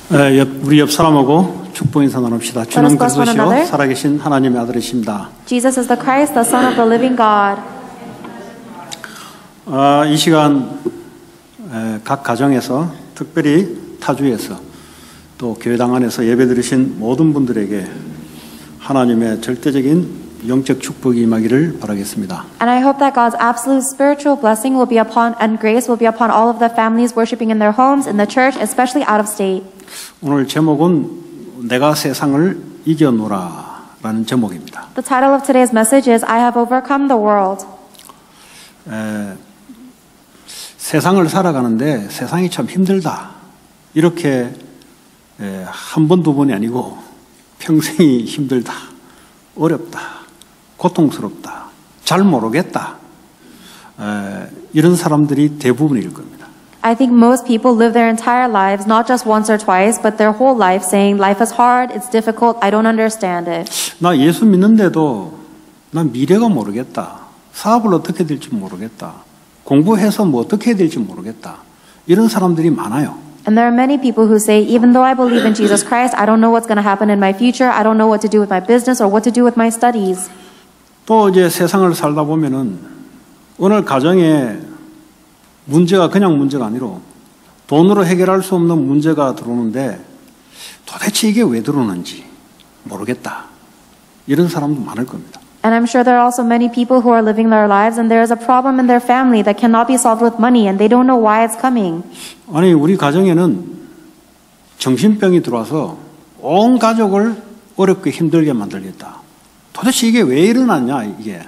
우리 옆 사람하고 축복 인사 나눕시다. 주는 그리스도시요 살아계신 하나님의 아들이십니다. Jesus is the Christ, the Son of the living God. 이 시간 각 가정에서 특별히 타주에서 또 교회당 안에서 예배드리신 모든 분들에게 하나님의 절대적인 영적 축복이 임하기를 바라겠습니다. And I hope that God's absolute spiritual blessing will be upon and grace will be upon all of the families worshiping in their homes, in the church, especially out of state. 오늘 제목은 내가 세상을 이겨노라라는 제목입니다. The title of today's message is I have overcome the world. 세상을 살아가는데 세상이 참 힘들다. 이렇게 한 번, 두 번이 아니고 평생이 힘들다. 어렵다. 고통스럽다. 잘 모르겠다. 이런 사람들이 대부분일 겁니다. I think most people live their entire lives, not just once or twice, but their whole life saying, life is hard, it's difficult, I don't understand it. 나 예수 믿는데도 난 미래가 모르겠다. 사업을 어떻게 될지 모르겠다. 공부해서 뭐 어떻게 해야 될지 모르겠다. 이런 사람들이 많아요. And there are many people who say, even though I believe in Jesus Christ, I don't know what's going to happen in my future, I don't know what to do with my business or what to do with my studies. 또 이제 세상을 살다 보면은 오늘 가정에 문제가 그냥 문제가 아니라 돈으로 해결할 수 없는 문제가 들어오는데 도대체 이게 왜 들어오는지 모르겠다. 이런 사람도 많을 겁니다. And I'm sure there are also many people who are living their lives and there is a problem in their family that cannot be solved with money and they don't know why it's coming. 아니 우리 가정에는 정신병이 들어와서 온 가족을 어렵게 힘들게 만들겠다. 도대체 이게 왜 일어났냐 이게.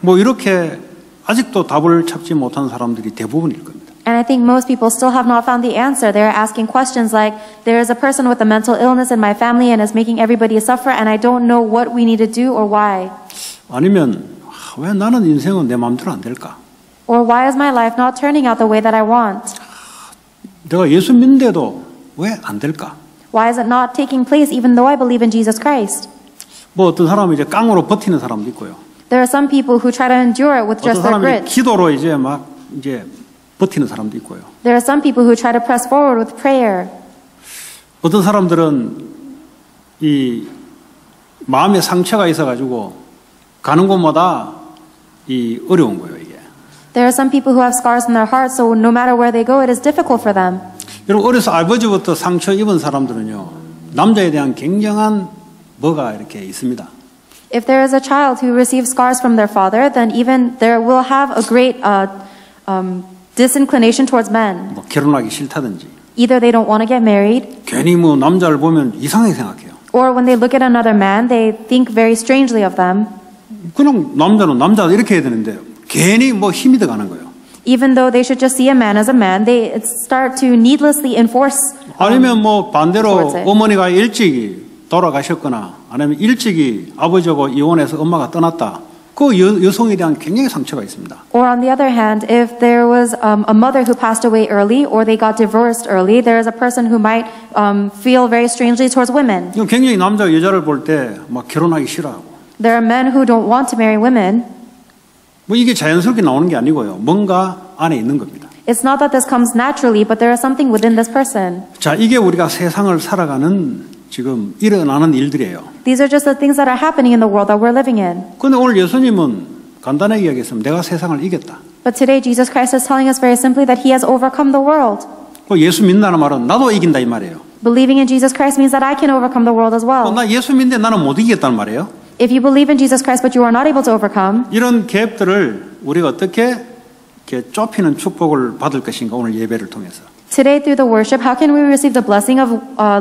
뭐 이렇게 아직도 답을 찾지 못한 사람들이 대부분일 겁니다. And I think most people still have not found the answer. They're asking questions like, there is a person with a mental illness in my family and is making everybody suffer and I don't know what we need to do or why. 아니면 왜 나는 인생은 내 마음대로 안 될까? Or why is my life not turning out the way that I want? 내가 예수 믿는데도 왜 안 될까? Why is it not taking place even though I believe in Jesus Christ? 뭐 어떤 사람은 이제 깡으로 버티는 사람도 있고요. There are some people who try to endure it with just 어떤 their 사람이 grit. 기도로 이제 막 이제 버티는 사람도 있고요. There are some people who try to press forward with prayer. 어떤 사람들은 이 마음에 상처가 있어가지고 가는 곳마다 이 어려운 거예요 이게. There are some people who have scars in their hearts, so no matter where they go, it is difficult for them. 여러분 어려서 아버지부터 상처 입은 사람들은요 남자에 대한 굉장한 뭐가 이렇게 있습니다. If there is a child who receives scars from their father, then even there will have a great disinclination towards men. 뭐 결혼하기 싫다든지. Either they don't want to get married. 괜히 뭐 남자를 보면 이상하게 생각해요. Or when they look at another man, they think very strangely of them. 그럼 남자는 남자 이렇게 해야 되는데 괜히 뭐 힘이 들어가는 거예요. Even though they should just see a man as a man, they start to needlessly enforce. 아니면 뭐 반대로 어머니가 일찍이 돌아가셨거나 아니면 일찍이 아버지하고 이혼해서 엄마가 떠났다. 그 여성에 대한 굉장히 상처가 있습니다. Or on the other hand, if there was a mother who passed away early or they got divorced early, there is a person who might feel very strangely towards women. 굉장히 남자 여자를 볼 때 막 결혼하기 싫어하고. There are men who don't want to marry women. 뭐 이게 자연스럽게 나오는 게 아니고요. 뭔가 안에 있는 겁니다. It's not that this comes naturally, but there is something within this person. 자, 이게 우리가 세상을 살아가는 지금 일어나는 일들이에요. These are just the things that are happening in the world that we're living in. 그런데 오늘 예수님은 간단하게 이야기했으면 내가 세상을 이겼다. But today Jesus Christ is telling us very simply that He has overcome the world. 그 예수 믿는다는 말은 나도 이긴다 이 말이에요. Believing in Jesus Christ means that I can overcome the world as well. 나 예수 믿는데 나는 못 이기겠다는 말이에요. If you believe in Jesus Christ but you are not able to overcome, 이런 갭들을 우리가 어떻게 이렇게 좁히는 축복을 받을 것인가 오늘 예배를 통해서. today through the worship, how can we receive the blessing of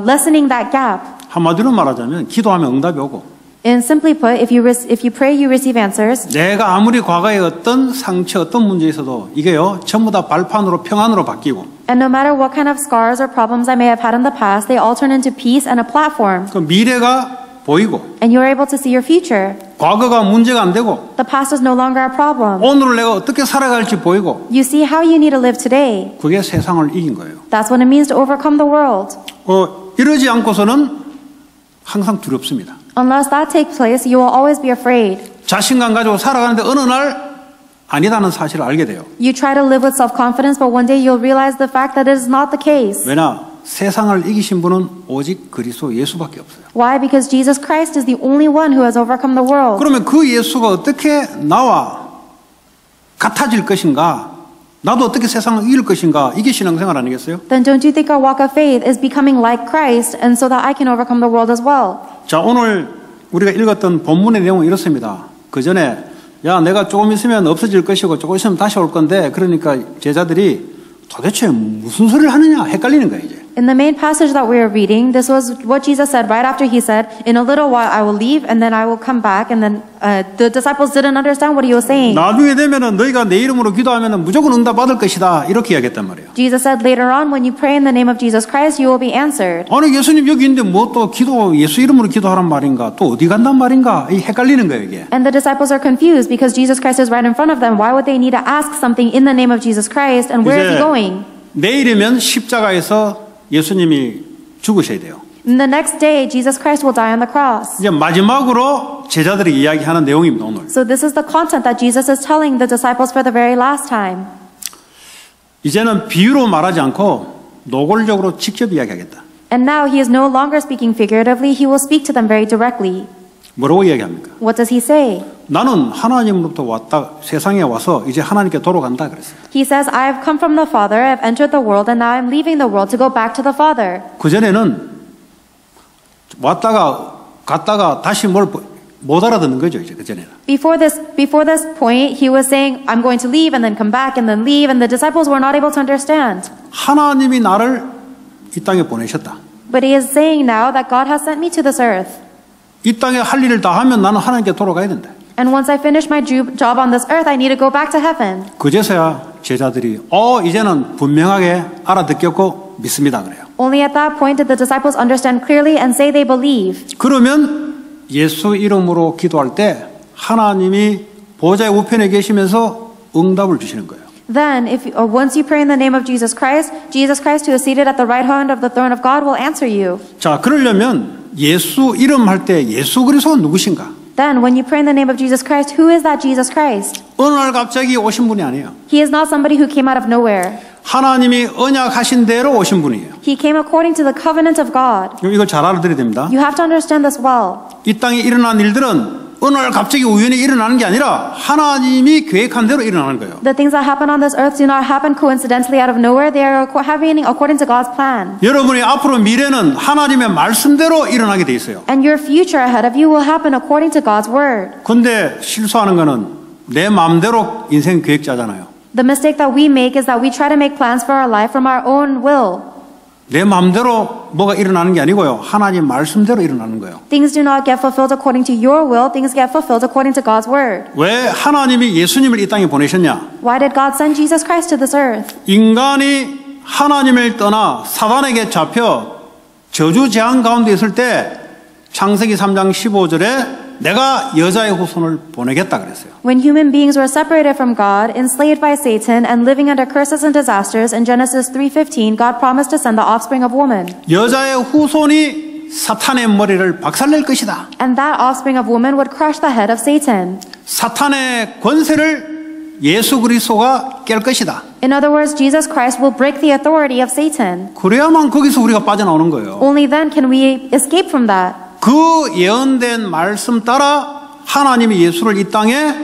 lessening that gap? 한마디로 말하자면 기도하면 응답이 오고. And simply put, if you pray, you receive answers. 내가 아무리 과거에 어떤 상처, 어떤 문제 있어도 이게요 전부 다 발판으로 평안으로 바뀌고. And no matter what kind of scars or problems I may have had in the past, they all turn into peace and a platform. 그 미래가 보이고. And you're able to see your future. 과거가 문제가 안 되고. The past is no longer a problem. 오늘을 내가 어떻게 살아갈지 보이고. You see how you need to live today. 그게 세상을 이긴 거예요. That's what it means to overcome the world. 이러지 않고서는 항상 두렵습니다. Unless that takes place, you will always be afraid. 자신감 가지고 살아가는데 어느 날 아니다는 사실을 알게 돼요. You try to live with self-confidence, but one day you'll realize the fact that it is not the case. 왜냐? 세상을 이기신 분은 오직 그리스도 예수밖에 없어요. Why? Because Jesus Christ is the only one who has overcome the world. 그러면 그 예수가 어떻게 나와 같아질 것인가? 나도 어떻게 세상을 이길 것인가? 이게 신앙생활 아니겠어요? Then don't you think our walk of faith is becoming like Christ and so that I can overcome the world as well? 자, 오늘 우리가 읽었던 본문의 내용은 이렇습니다. 그 전에 야, 내가 조금 있으면 없어질 것이고 조금 있으면 다시 올 건데 그러니까 제자들이 도대체 무슨 소리를 하느냐 헷갈리는 거예요, 이제. In the main passage that we are reading, this was what Jesus said right after he said, in a little while I will leave and then I will come back. And then the disciples didn't understand what he was saying. 나중에 되면은 너희가 내 이름으로 기도하면은 무조건 응답 받을 것이다. 이렇게 이야기했단 말이에요. Jesus said later on, when you pray in the name of Jesus Christ, you will be answered. 아니 예수님 여기 있는데 뭐 또 기도 예수 이름으로 기도하란 말인가? 또 어디 간단 말인가? 이 헷갈리는 거예요, 이게. And the disciples are confused because Jesus Christ is right in front of them. Why would they need to ask something in the name of Jesus Christ? And where is he going? 내일이면 십자가에서 예수님이 죽으셔야 돼요. And the next day, Jesus Christ will die on the cross. 이제 마지막으로 제자들이 이야기하는 내용입니다, 오늘. So this is the content that Jesus is telling the disciples for the very last time. 이제는 비유로 말하지 않고 노골적으로 직접 이야기하겠다. And now he is no longer speaking figuratively, he will speak to them very directly. 뭐라고 이야기합니까? What does he say? 나는 하나님으로부터 왔다 세상에 와서 이제 하나님께 돌아간다 그랬어요. He says, I have come from the Father, I've entered the world, and now I'm leaving the world to go back to the Father. 그전에는 왔다가 갔다가 다시 뭘 못 알아듣는 거죠, 이제 그전에는. Before this point, he was saying, I'm going to leave and then come back and then leave, and the disciples were not able to understand. 하나님이 나를 이 땅에 보내셨다. But he is saying now that God has sent me to this earth. 이 땅에 할 일을 다 하면 나는 하나님께 돌아가야 된다. And once I finish my job on this earth, I need to go back to heaven. 그제서야 제자들이 이제는 분명하게 알아듣겠고 믿습니다 그래요. Only at that point did the disciples understand clearly and say they believe. 그러면 예수 이름으로 기도할 때 하나님이 보좌의 우편에 계시면서 응답을 주시는 거예요. Then, once you pray in the name of Jesus Christ who is seated at the right hand of the throne of God will answer you. 자, 그러려면 예수 이름 할 때 예수 그리스도가 누구신가? Then, when you pray in the name of Jesus Christ, who is that Jesus Christ? 어느 날 갑자기 오신 분이 아니에요. He is not somebody who came out of nowhere. 하나님이 언약하신 대로 오신 분이에요. He came according to the covenant of God. 이걸 잘 알아들어야 됩니다. You have to understand this well. 이 땅에 일어난 일들은 어느 날 갑자기 우연히 일어나는 게 아니라 하나님이 계획한 대로 일어나는 거예요. The things that happen on this earth do not happen coincidentally out of nowhere. They are happening according to God's plan. 여러분의 앞으로 미래는 하나님의 말씀대로 일어나게 돼 있어요. And your future ahead of you will happen according to God's word. 근데 실수하는 거는 내 마음대로 인생 계획 짜잖아요. The mistake that we make is that we try to make plans for our life from our own will. 내 마음대로 뭐가 일어나는 게 아니고요. 하나님 말씀대로 일어나는 거예요. Things do not get fulfilled according to your will. Things get fulfilled according to God's word. 왜 하나님이 예수님을 이 땅에 보내셨냐? Why did God send Jesus Christ to this earth? 인간이 하나님을 떠나 사단에게 잡혀 저주재앙 가운데 있을 때 창세기 3장 15절에 내가 여자의 후손을 보내겠다 그랬어요. When human beings were separated from God, enslaved by Satan, and living under curses and disasters, in Genesis 3:15, God promised to send the offspring of woman. 여자의 후손이 사탄의 머리를 박살낼 것이다. And that offspring of woman would crush the head of Satan. 사탄의 권세를 예수 그리스도가 깰 것이다. In other words, Jesus Christ will break the authority of Satan. 그래야만 거기서 우리가 빠져나오는 거예요. Only then can we escape from that. 그 예언된 말씀 따라 하나님이 예수를 이 땅에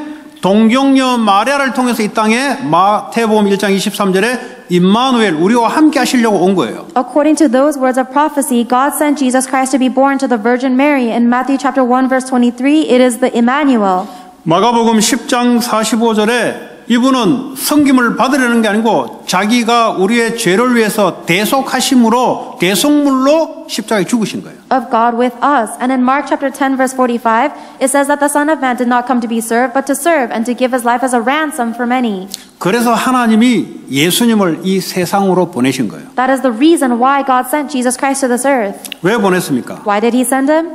동정녀 마리아를 통해서 이 땅에 마태복음 1장 23절에 임마누엘 우리와 함께 하시려고 온 거예요. According to those words of prophecy, God sent Jesus Christ to be born to the Virgin Mary. In Matthew chapter 1 verse 23, it is the Emmanuel. 마가복음 10장 45절에 이분은 섬김을 받으려는 게 아니고 자기가 우리의 죄를 위해서 대속하심으로 대속물로 십자가에 죽으신 거예요. Of God with us. And in Mark chapter 10 verse 45, it says that the Son of Man did not come to be served, but to serve and to give his life as a ransom for many. 그래서 하나님이 예수님을 이 세상으로 보내신 거예요. That is the reason why God sent Jesus Christ to this earth. 왜 보냈습니까? Why did he send him?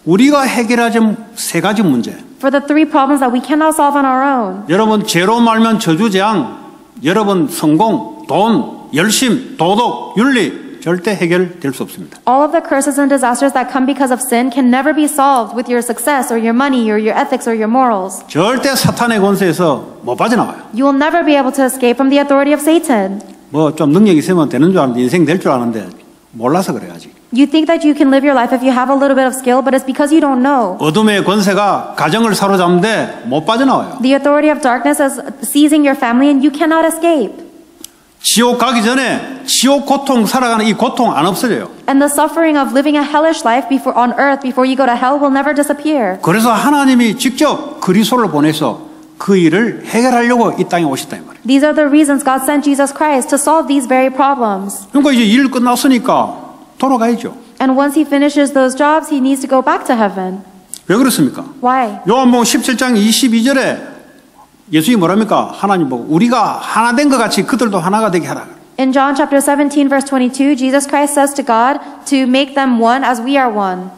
우리가 해결하지 세 가지 문제. For the three problems that we cannot solve on our own. 여러분 죄로 말면 저주재앙, 여러분 성공, 돈, 열심, 도덕, 윤리 절대 해결될 수 없습니다. All of the curses and disasters that come because of sin can never be solved with your success or your money or your ethics or your morals. 절대 사탄의 권세에서 못 빠져나와요. You will never be able to escape from the authority of Satan. 뭐 좀 능력 있으면 되는 줄 아는데 인생 될 줄 아는데 몰라서 그래 아직. You think that you can live your life if you have a little bit of skill, but it's because you don't know. 어둠의 권세가 가정을 사로잡는데 못 빠져나와요. The authority of darkness is seizing your family and you cannot escape. 지옥 가기 전에 지옥 고통 살아가는 이 고통 안 없어져요. And the suffering of living a hellish life before on earth before you go to hell will never disappear. 그래서 하나님이 직접 그리스도를 보내서 그 일을 해결하려고 이 땅에 오셨다 이 말이에요. These are the reasons God sent Jesus Christ to solve these very problems. 그러니까 이제 일 끝났으니까 돌아가야죠. And once he finishes those jobs, he needs to go back to heaven. 왜 그렇습니까? Why? 요한복음 17장 22절에 예수님이 뭐랍니까? 하나님 보고 우리가 하나 된 것 같이 그들도 하나가 되게 하라. In John chapter 17 verse 22, Jesus Christ says to God to make them one as we are one.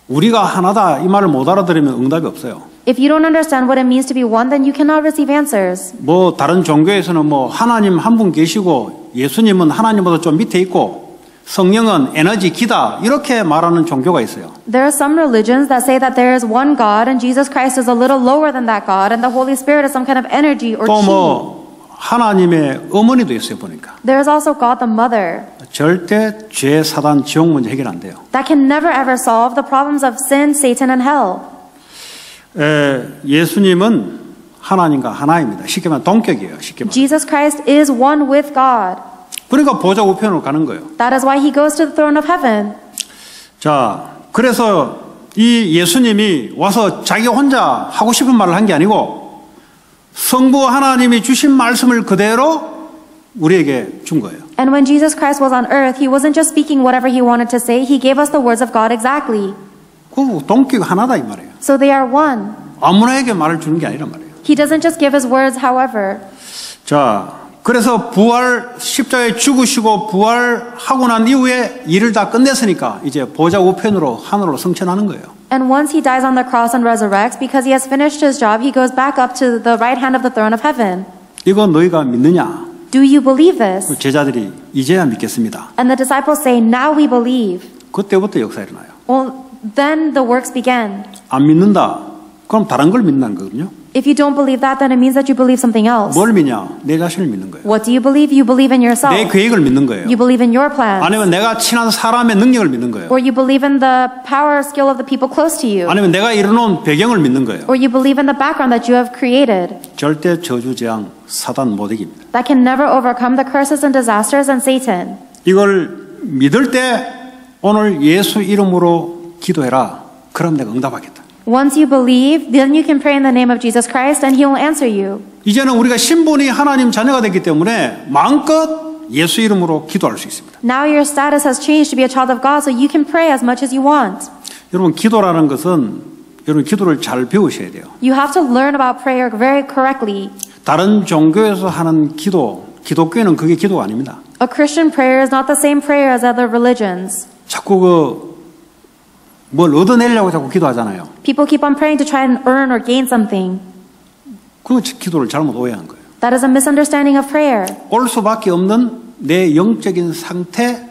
우리가 하나다 이 말을 못 알아들으면 응답이 없어요. If you don't understand what it means to be one, then you cannot receive answers. 뭐 다른 종교에서는 뭐 하나님 한 분 계시고 예수님은 하나님보다 좀 밑에 있고 성령은 에너지 기다 이렇게 말하는 종교가 있어요. There are some religions that say that there is one God and Jesus Christ is a little lower than that God and the Holy Spirit is some kind of energy or 또 chi. 뭐 하나님의 어머니도 있어요 보니까. There is also God the Mother. 절대 죄, 사단, 지옥 문제 해결 안 돼요. That can never ever solve the problems of sin, Satan, and hell. 예수님은 하나님과 하나입니다. 쉽게 말하면 동격이에요. 쉽게 말하면. Jesus Christ is one with God. 그러니까 보좌 우편으로 가는 거예요. That is why he goes to the throne of heaven. 자, 그래서 이 예수님이 와서 자기 혼자 하고 싶은 말을 한 게 아니고 성부 하나님이 주신 말씀을 그대로 우리에게 준 거예요. And when Jesus Christ was on earth, he wasn't just speaking whatever he wanted to say, he gave us the words of God exactly. 그 동격 하나다 이 말이에요. So they are one. 아무나에게 말을 주는 게 아니란 말이에요. He doesn't just give his words, however. 자, 그래서 부활 십자가에 죽으시고 부활하고 난 이후에 일을 다 끝냈으니까 이제 보좌 우편으로 하늘로 승천하는 거예요. And once he dies on the cross and resurrects, because he has finished his job, he goes back up to the right hand of the throne of heaven. 이거 너희가 믿느냐? Do you believe this? 제자들이 이제야 믿겠습니다. And the disciples say, now we believe. 그때부터 역사 일어나요. Well, then the works began. 안 믿는다? 그럼 다른 걸 믿는 거거든요. If you don't believe that, then it means that you believe something else. 뭘 믿냐? 내 자신을 믿는 거예요. What do you believe? You believe in yourself. 내 계획을 믿는 거예요. You believe in your plans. 아니면 내가 친한 사람의 능력을 믿는 거예요. Or you believe in the power or skill of the people close to you. 아니면 내가 이뤄놓은 배경을 믿는 거예요. Or you believe in the background that you have created. 절대 저주 재앙 사단 못 이깁니다. That can never overcome the curses and disasters and Satan. 이걸 믿을 때 오늘 예수 이름으로 기도해라. 그럼 내가 응답하겠다. Once you believe, then you can pray in the name of Jesus Christ and he will answer you. 이제는 우리가 신분이 하나님 자녀가 됐기 때문에 마음껏 예수 이름으로 기도할 수 있습니다. Now your status has changed to be a child of God, so you can pray as much as you want. 여러분 기도라는 것은 여러분 기도를 잘 배우셔야 돼요. You have to learn about prayer very correctly. 다른 종교에서 하는 기독교는 그게 기도가 아닙니다. A Christian prayer is not the same prayer as other religions. 자꾸 뭘 얻어내려고 자꾸 기도하잖아요. People keep on praying to try and earn or gain something. 그 기도를 잘못 오해한 거예요. That is a misunderstanding of prayer. 올 수밖에 없는 내 영적인 상태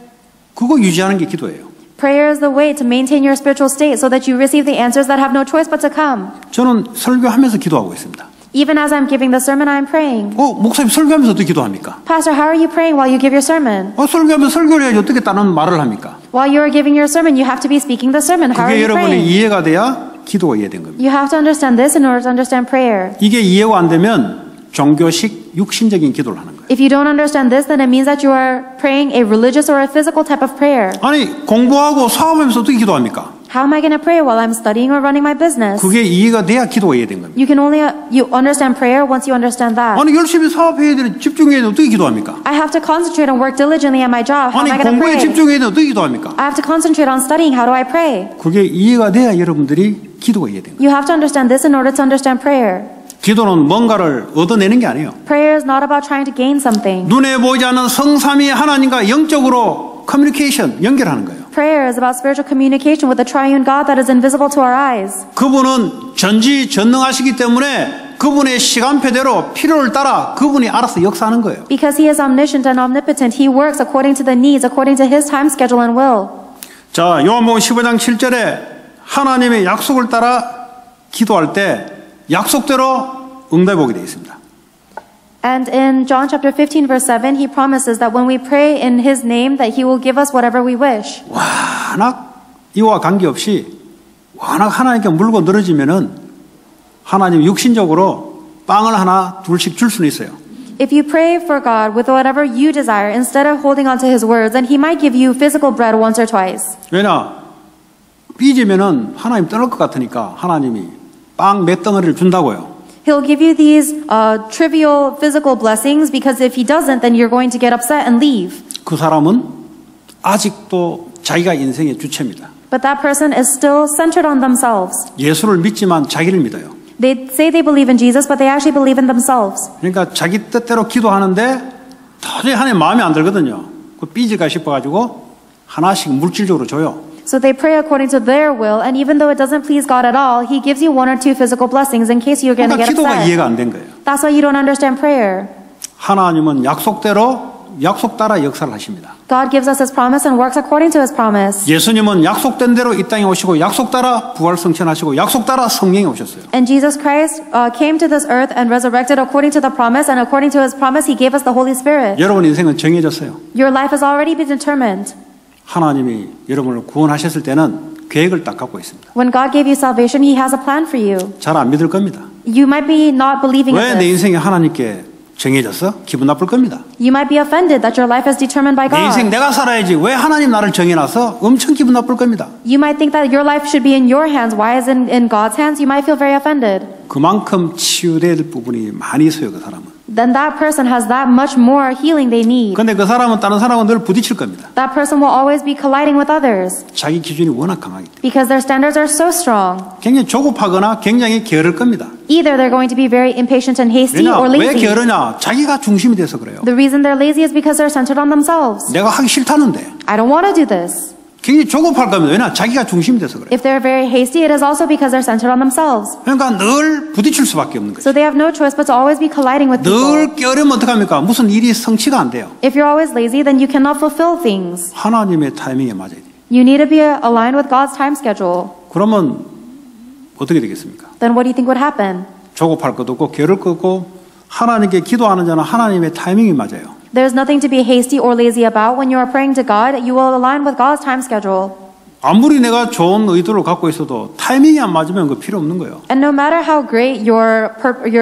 그거 유지하는 게 기도예요. Prayer is the way to maintain your spiritual state so that you receive the answers that have no choice but to come. 저는 설교하면서 기도하고 있습니다. Even as I'm giving the sermon, I'm praying. 목사님 설교하면서 어떻게 기도합니까? Pastor, how are you praying while you give your sermon? 설교하면서 설교를 해야지 어떻게 다른 말을 합니까? While you are giving your sermon, you have to be speaking the sermon. How are 그게 you 여러분이 praying? 이해가 돼야 기도가 이해된 겁니다. You have to understand this in order to understand prayer. 이게 이해가 안 되면 종교식 육신적인 기도를 하는 거예요. If you don't understand this, then it means that you are praying a religious or a physical type of prayer. 아니 공부하고 사업하면서 어떻게 기도합니까? How am I going to pray while I'm studying or running my business? 그게 이해가 돼야 기도가 이해된 겁니다. You can only you understand prayer once you understand that. 아니 열심히 사업해야 되는 집중해야 되는 어떻게 기도합니까? I have to concentrate and work diligently at my job. How am 아니 I going to 공부에 pray? 집중해야 되는 어떻게 기도합니까? I have to concentrate on studying. How do I pray? 그게 이해가 돼야 여러분들이 기도가 이해된 거예요. You have to understand this in order to understand prayer. 기도는 뭔가를 얻어내는 게 아니에요. Prayer is not about trying to gain something. 눈에 보이지 않는 성삼위 하나님과 영적으로 커뮤니케이션 연결하는 거예요. Prayer is about spiritual communication with the triune God that is invisible to our eyes. 그분은 전지전능하시기 때문에 그분의 시간표대로 필요를 따라 그분이 알아서 역사하는 거예요. Because he is omniscient and omnipotent, he works according to the needs, according to his time schedule and will. 자, 요한복음 15장 7절에 하나님의 약속을 따라 기도할 때 약속대로 응답이 오게 되어 있습니다. And in John chapter 15 verse 7, he promises that when we pray in his name that he will give us whatever we wish. 워낙 이와 관계없이 워낙 하나님께 물고 늘어지면은 하나님 육신적으로 빵을 하나 둘씩 줄 수는 있어요. If you pray for God with whatever you desire instead of holding on to his words, then he might give you physical bread once or twice. 왜냐? 삐지면은 하나님 떠날 것 같으니까 하나님이 빵 몇 덩어리를 준다고요. He'll give you these trivial physical blessings because if he doesn't, then you're going to get upset and leave. 그 사람은 아직도 자기가 인생의 주체입니다. But that person is still centered on themselves. 예수를 믿지만 자기를 믿어요. They say they believe in Jesus, but they actually believe in themselves. 그러니까 자기 뜻대로 기도하는데 도저히 하나님 마음에 안 들거든요. 그 삐질까 싶어가지고 하나씩 물질적으로 줘요. So they pray according to their will, and even though it doesn't please God at all, he gives you one or two physical blessings in case you're going to 그러니까 get 기도가 upset. 이해가 안 된 거예요. That's why you don't understand prayer. 하나님은 약속대로 약속 따라 역사를 하십니다. God gives us his promise and works according to his promise. 예수님은 약속된 대로 이 땅에 오시고 약속 따라 부활 승천하시고 약속 따라 성령이 오셨어요. And Jesus Christ came to this earth and resurrected according to the promise, and according to his promise, he gave us the Holy Spirit. 여러분 인생은 정해졌어요. Your life has already been determined. 하나님이 여러분을 구원하셨을 때는 계획을 딱 갖고 있습니다. When God gave you salvation, he has a plan for you. 잘 안 믿을 겁니다. You might be not believing 왜 in 내 this. 인생이 하나님께 정해졌어? 기분 나쁠 겁니다. You might be offended that your life is determined by 내 인생 God. 내가 살아야지 왜 하나님 나를 정해놔서 엄청 기분 나쁠 겁니다. You might think that your life should be in your hands. Why is it in God's hands? You might feel very offended. 그만큼 치유될 부분이 많이 있어요. 그 사람은. Then that person has that much more healing they need. 근데 그 사람은 다른 사람은 늘 부딪힐 겁니다. That person will always be colliding with others 자기 기준이 워낙 강하기 때문에. because their standards are so strong. 굉장히 조급하거나 굉장히 게으를 겁니다. Either they're going to be very impatient and hasty 왜냐? or 왜 lazy. 게으르냐? 자기가 중심이 돼서 그래요. The reason they're lazy is because they're centered on themselves. 내가 하기 싫다는데 I don't want to do this. 굉장히 조급할 겁니다. 왜냐? 자기가 중심이 돼서 그래요. If they're very hasty, it is also because they're centered on themselves. 그러니까 늘 부딪힐 수밖에 없는 거죠. So they have no choice but to always be colliding with people. 늘 게으르면 어떡합니까? 무슨 일이 성취가 안 돼요. If you're always lazy, then you cannot fulfill things. 하나님의 타이밍에 맞아야 돼요. You need to be aligned with God's time schedule. 그러면 어떻게 되겠습니까? Then what do you think would happen? 조급할 것도 없고 게으를 것도 없고 하나님께 기도하는 자는 하나님의 타이밍이 맞아요. There's nothing to be hasty or lazy about. When you are praying to God, you will align with God's time schedule. 아무리 내가 좋은 의도를 갖고 있어도 타이밍이 안 맞으면 그 필요 없는 거예요. And no matter how great your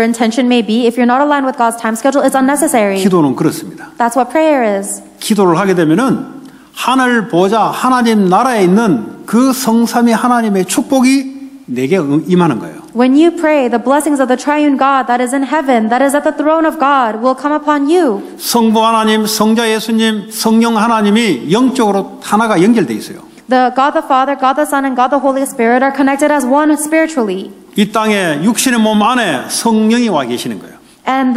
intention may be, if you're not aligned with God's time schedule, it's unnecessary. 기도는 그렇습니다. That's what prayer is. 기도를 하게 되면은 하늘 보좌 하나님 나라에 있는 그 성삼위 하나님의 축복이 내게 임하는 거예요. When you pray, the blessings of the triune God that is in heaven, that is at the throne of God, will come upon you. 성부 하나님, 성자 예수님, 성령 하나님이 영적으로 하나가 연결돼 있어요. The God the Father, God the Son, and God the Holy Spirit are connected as one spiritually. 이 땅에 육신의 몸 안에 성령이 와 계시는 거예요. And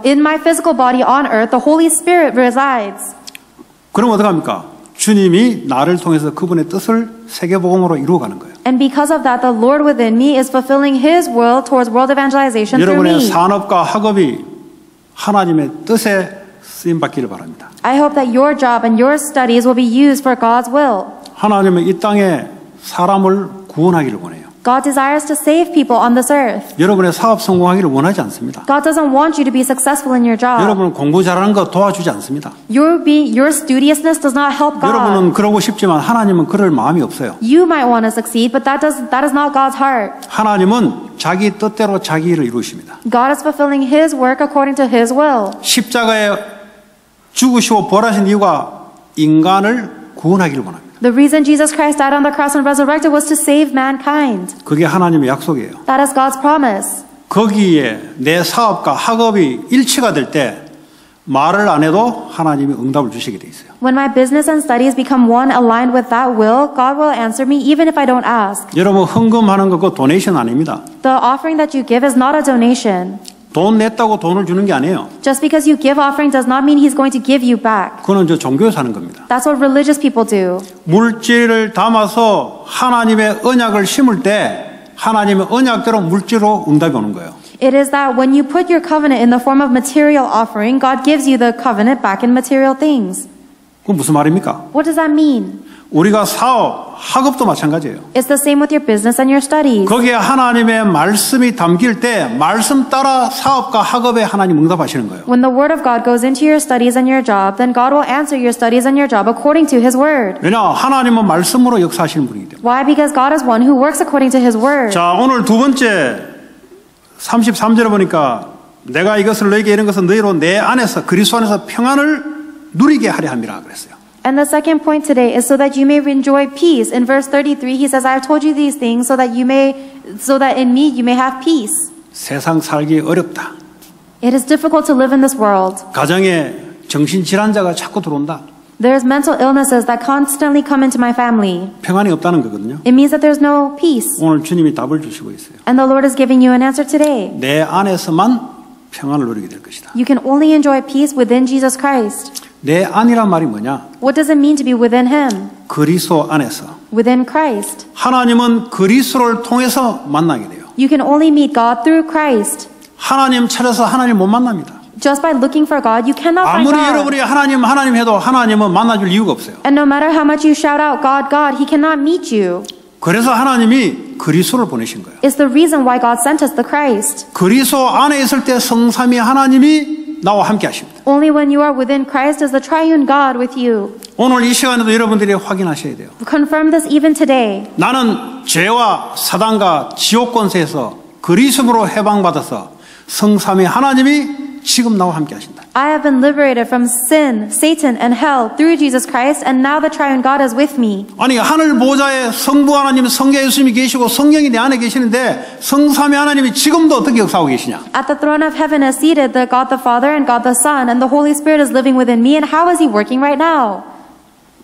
in my physical body on earth, the Holy Spirit resides. 그럼 어떡합니까? 주님이 나를 통해서 그분의 뜻을 세계복음으로 이루어가는 거예요. And because of that, the Lord within me is fulfilling His will towards world evangelization through 여러분의 me. 산업과 학업이 하나님의 뜻에 쓰임 받기를 바랍니다. I hope that your job and your studies will be used for God's will. 하나님은 이 땅에 사람을 구원하기를 원해요. God desires to save people on this earth. 여러분의 사업 성공하기를 원하지 않습니다. God doesn't want you to be successful in your job. 여러분은 공부 잘하는 거 도와주지 않습니다. Your studiousness does not help God. 여러분은 그러고 싶지만 하나님은 그럴 마음이 없어요. You might want to succeed, but that is not God's heart. 하나님은 자기 뜻대로 자기 일을 이루십니다. God is fulfilling His work according to His will. 십자가에 죽으시고 부활하신 이유가 인간을 구원하기를 원합니다. The reason Jesus Christ died on the cross and resurrected was to save mankind. 그게 하나님의 약속이에요. That is God's promise. 거기에 내 사업과 학업이 일치가 될 때 말을 안 해도 하나님이 응답을 주시게 돼 있어요. When my business and studies become one aligned with that will, God will answer me even if I don't ask. 여러분 헌금하는 거 그거 도네이션 아닙니다. The offering that you give is not a donation. 돈 냈다고 돈을 주는 게 아니에요. Just because you give offering does not mean He's going to give you back. 그거는 저 종교에서 하는 겁니다. That's what religious people do. 물질을 담아서 하나님의 언약을 심을 때 하나님의 언약대로 물질로 응답이 오는 거예요. It is that when you put your covenant in the form of material offering, God gives you the covenant back in material things. 그건 무슨 말입니까? What does that mean? 우리가 사업, 학업도 마찬가지예요. It's the same with your business and your studies. 거기에 하나님의 말씀이 담길 때 말씀 따라 사업과 학업에 하나님 응답하시는 거예요. When the word of God goes into your studies and your job, then God will answer your studies and your job according to his word. 왜냐? 하나님은 말씀으로 역사하시는 분이기 때문에. Why? Because God is one who works according to his word. 자, 오늘 두 번째 33절에 보니까 내가 이것을 너에게 이런 것은 너희로 내 안에서 그리스도 안에서 평안을 누리게 하려 함이라 그랬어요. And the second point today is so that you may enjoy peace. In verse 33, he says, I have told you these things so that in me you may have peace. 세상 살기 어렵다. It is difficult to live in this world. 가정에 정신질환자가 자꾸 들어온다. There's mental illnesses that constantly come into my family. 평안이 없다는 거거든요. It means that there's no peace. 오늘 주님이 답을 주시고 있어요. And the Lord is giving you an answer today. 내 안에서만 평안을 누리게 될 것이다. You can only enjoy peace within Jesus Christ. 내 안이란 말이 뭐냐? What does it mean to be within Him? 그리스도 안에서. Within Christ. 하나님은 그리스도를 통해서 만나게 돼요. You can only meet God through Christ. 하나님 찾아서 하나님 못 만납니다. Just by looking for God, you cannot find 아무리 God. 여러분이 하나님 해도 하나님은 만나줄 이유가 없어요. And no matter how much you shout out, God, God, He cannot meet you. 그래서 하나님이 그리스도를 보내신 거예요. It's the reason why God sent us the Christ. 그리스도 안에 있을 때 성삼위 하나님이 나와 함께 하십니다. Only when you are within Christ is the triune God with you. 오늘 이 시간에도 여러분들이 확인하셔야 돼요. Confirm this even today. 나는 죄와 사단과 지옥 권세에서 그리스도로 해방받아서 성삼위 하나님이 지금 나와 함께 하신다. I have been liberated from sin, Satan, and hell through Jesus Christ, and now the triune God is with me. 아니 하늘 보좌에 성부 하나님, 성자 예수님이 계시고 성령이 내 안에 계시는데 성삼위 하나님이 지금도 어떻게 역사하고 계시냐? At the throne of heaven is seated the God the Father and God the Son, and the Holy Spirit is living within me, and how is He working right now?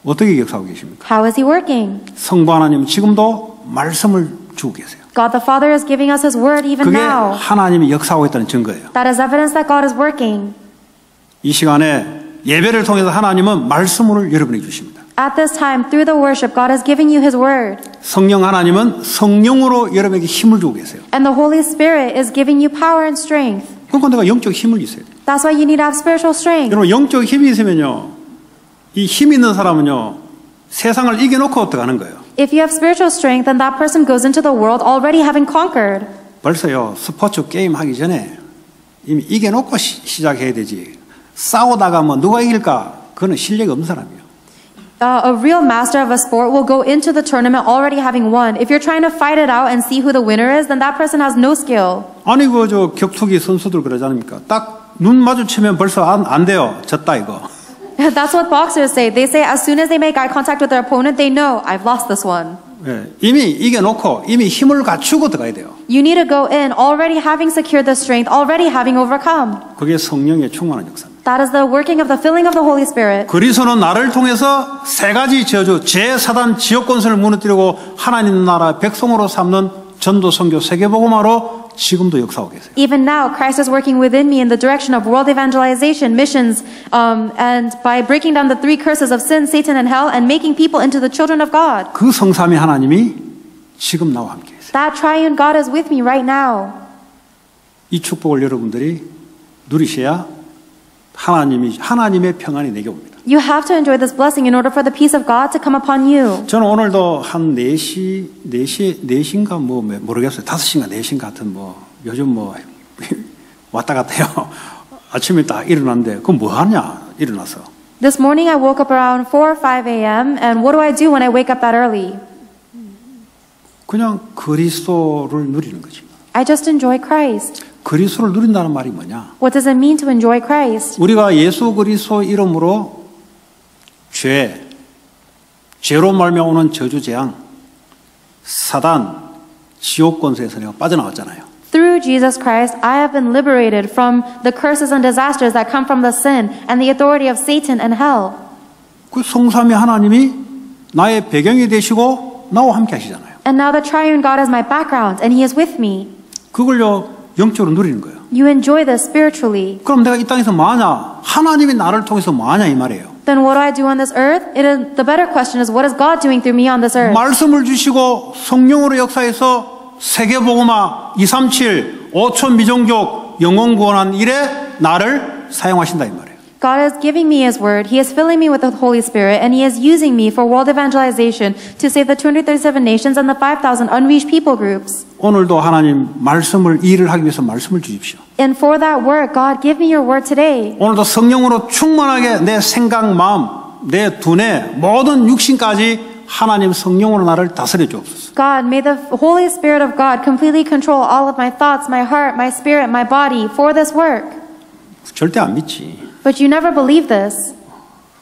어떻게 역사하고 계십니까? How is He working? 성부 하나님 지금도 말씀을 주고 계세요. God the Father is giving us His word even 그게 now. 하나님이 역사하고 있다는 증거예요. That is evidence that God is working. 이 시간에 예배를 통해서 하나님은 말씀을 여러분에게 주십니다. At this time, through the worship, God is giving you His word. 성령 하나님은 성령으로 여러분에게 힘을 주고 계세요. And the Holy Spirit is giving you power and strength. 그러니까 내가 영적 힘을 있어야 돼요. That's why you need to have spiritual strength. 여러분 영적 힘이 있으면요, 이 힘 있는 사람은요 세상을 이겨놓고 어떡하는 거예요? If you have spiritual strength, then that person goes into the world already having conquered. 벌써요 스포츠 게임 하기 전에 이미 이겨놓고 시작해야 되지. 싸우다가 뭐 누가 이길까? 그거는 실력이 없는 사람이에요. A real master of a sport will go into the tournament already having won. If you're trying to fight it out and see who the winner is, then that person has no skill. 아니 저 격투기 선수들 그러지 않습니까? 딱 눈 마주치면 벌써 안 돼요. 졌다 이거. That's what boxers say. They say as soon as they make eye contact with their opponent, they know, I've lost this one. 예, 이미 이겨놓고 이미 힘을 갖추고 들어가야 돼요. You need to go in already having secured the strength, already having overcome. 그게 성령의 충만한 역사입니다. That is the working of the filling of the Holy Spirit. 그리스도는 나를 통해서 세 가지 저주, 죄, 사단, 지옥 권세를 무너뜨리고 하나님 나라 백성으로 삼는 전도, 선교, 세계복음화로 지금도 역사하고 계세요. Even now, Christ is working within me in the direction of world evangelization, missions, and by breaking down the three curses of sin, Satan, and hell, and making people into the children of God. 그 성삼위 하나님이 지금 나와 함께 계세요. That triune God is with me right now. 이 축복을 여러분들이 누리셔야 하나님의 평안이 내게 옵니다. You have to enjoy this blessing in order for the peace of God to come upon you. 저는 오늘도 한 4시인가 뭐 모르겠어요. 5시인가 4시 같은 뭐 요즘 뭐 왔다 갔다 해요. 아침에 딱 일어났는데 그럼 뭐 하냐 일어나서. This morning I woke up around 4 or 5 a.m. and what do I do when I wake up that early? 그냥 그리스도를 누리는 거지. I just enjoy Christ. 그리스도를 누린다는 말이 뭐냐? What does it mean to enjoy Christ? 우리가 예수 그리스도 이름으로 죄로 말미암아 저주 재앙, 사단, 지옥 권세에서 내가 빠져나왔잖아요. Through Jesus Christ, I have been liberated from the curses and disasters that come from the sin and the authority of Satan and hell. 그 성삼위 하나님이 나의 배경이 되시고 나와 함께 하시잖아요. And now the triune God is my background and He is with me. 그걸요 영적으로 누리는 거예요. You enjoy this spiritually. 그럼 내가 이 땅에서 뭐하냐? 하나님이 나를 통해서 뭐하냐 이 말이에요. Then what do I do on this earth? The better question is, what is God doing through me on this earth? 말씀을 주시고 성령으로 역사해서 세계복음화 237 5천 미종족 영혼 구원한 일에 나를 사용하신다 이 말이에요. God is giving me His word, He is filling me with the Holy Spirit, and He is using me for world evangelization to save the 237 nations and the 5,000 unreached people groups. 오늘도 하나님 말씀을 일을 하기 위해서 말씀을 주십시오. And for that work, God, give me your word today. 오늘도 성령으로 충만하게 내 생각, 마음, 내 두뇌, 모든 육신까지 하나님 성령으로 나를 다스려 주옵소서. God, may the Holy Spirit of God completely control all of my thoughts, my heart, my spirit, my body for this work. 절대 안 믿지. But you never believe this.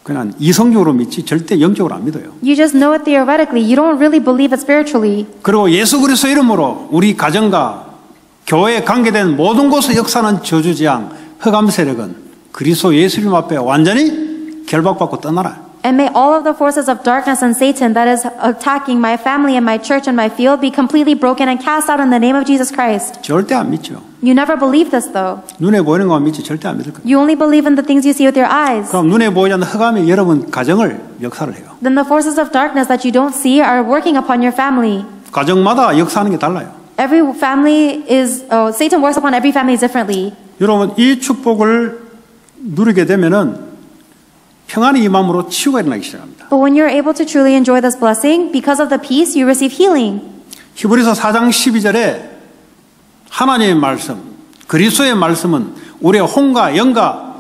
그냥 이성적으로 믿지 절대 영적으로 안 믿어요. You just know it theoretically. You don't really believe it spiritually. 그리고 예수 그리스도 이름으로 우리 가정과 교회에 관계된 모든 곳의 역사는 저주지향, 흑암 세력은 그리스도 예수님 앞에 완전히 결박받고 떠나라. And may all of the forces of darkness and Satan that is attacking my family and my church and my field be completely broken and cast out in the name of Jesus Christ. 절대 안 믿죠. You never believe this though. 눈에 보이는 것만 믿지 절대 안 믿을 거예요. You only believe in the things you see with your eyes. 그럼 눈에 보이지 않는 흑암이 여러분 가정을 역사를 해요. Then the forces of darkness that you don't see are working upon your family. 가정마다 역사하는 게 달라요. Every family is, Satan works upon every family differently. 여러분 이 축복을 누리게 되면은 평안이 이 마음으로 치유가 일어나기 시작합니다. But when you're able to truly enjoy this blessing, because of the peace, you receive healing. 히브리서 4장 12절에 하나님의 말씀, 그리스도의 말씀은 우리의 혼과 영과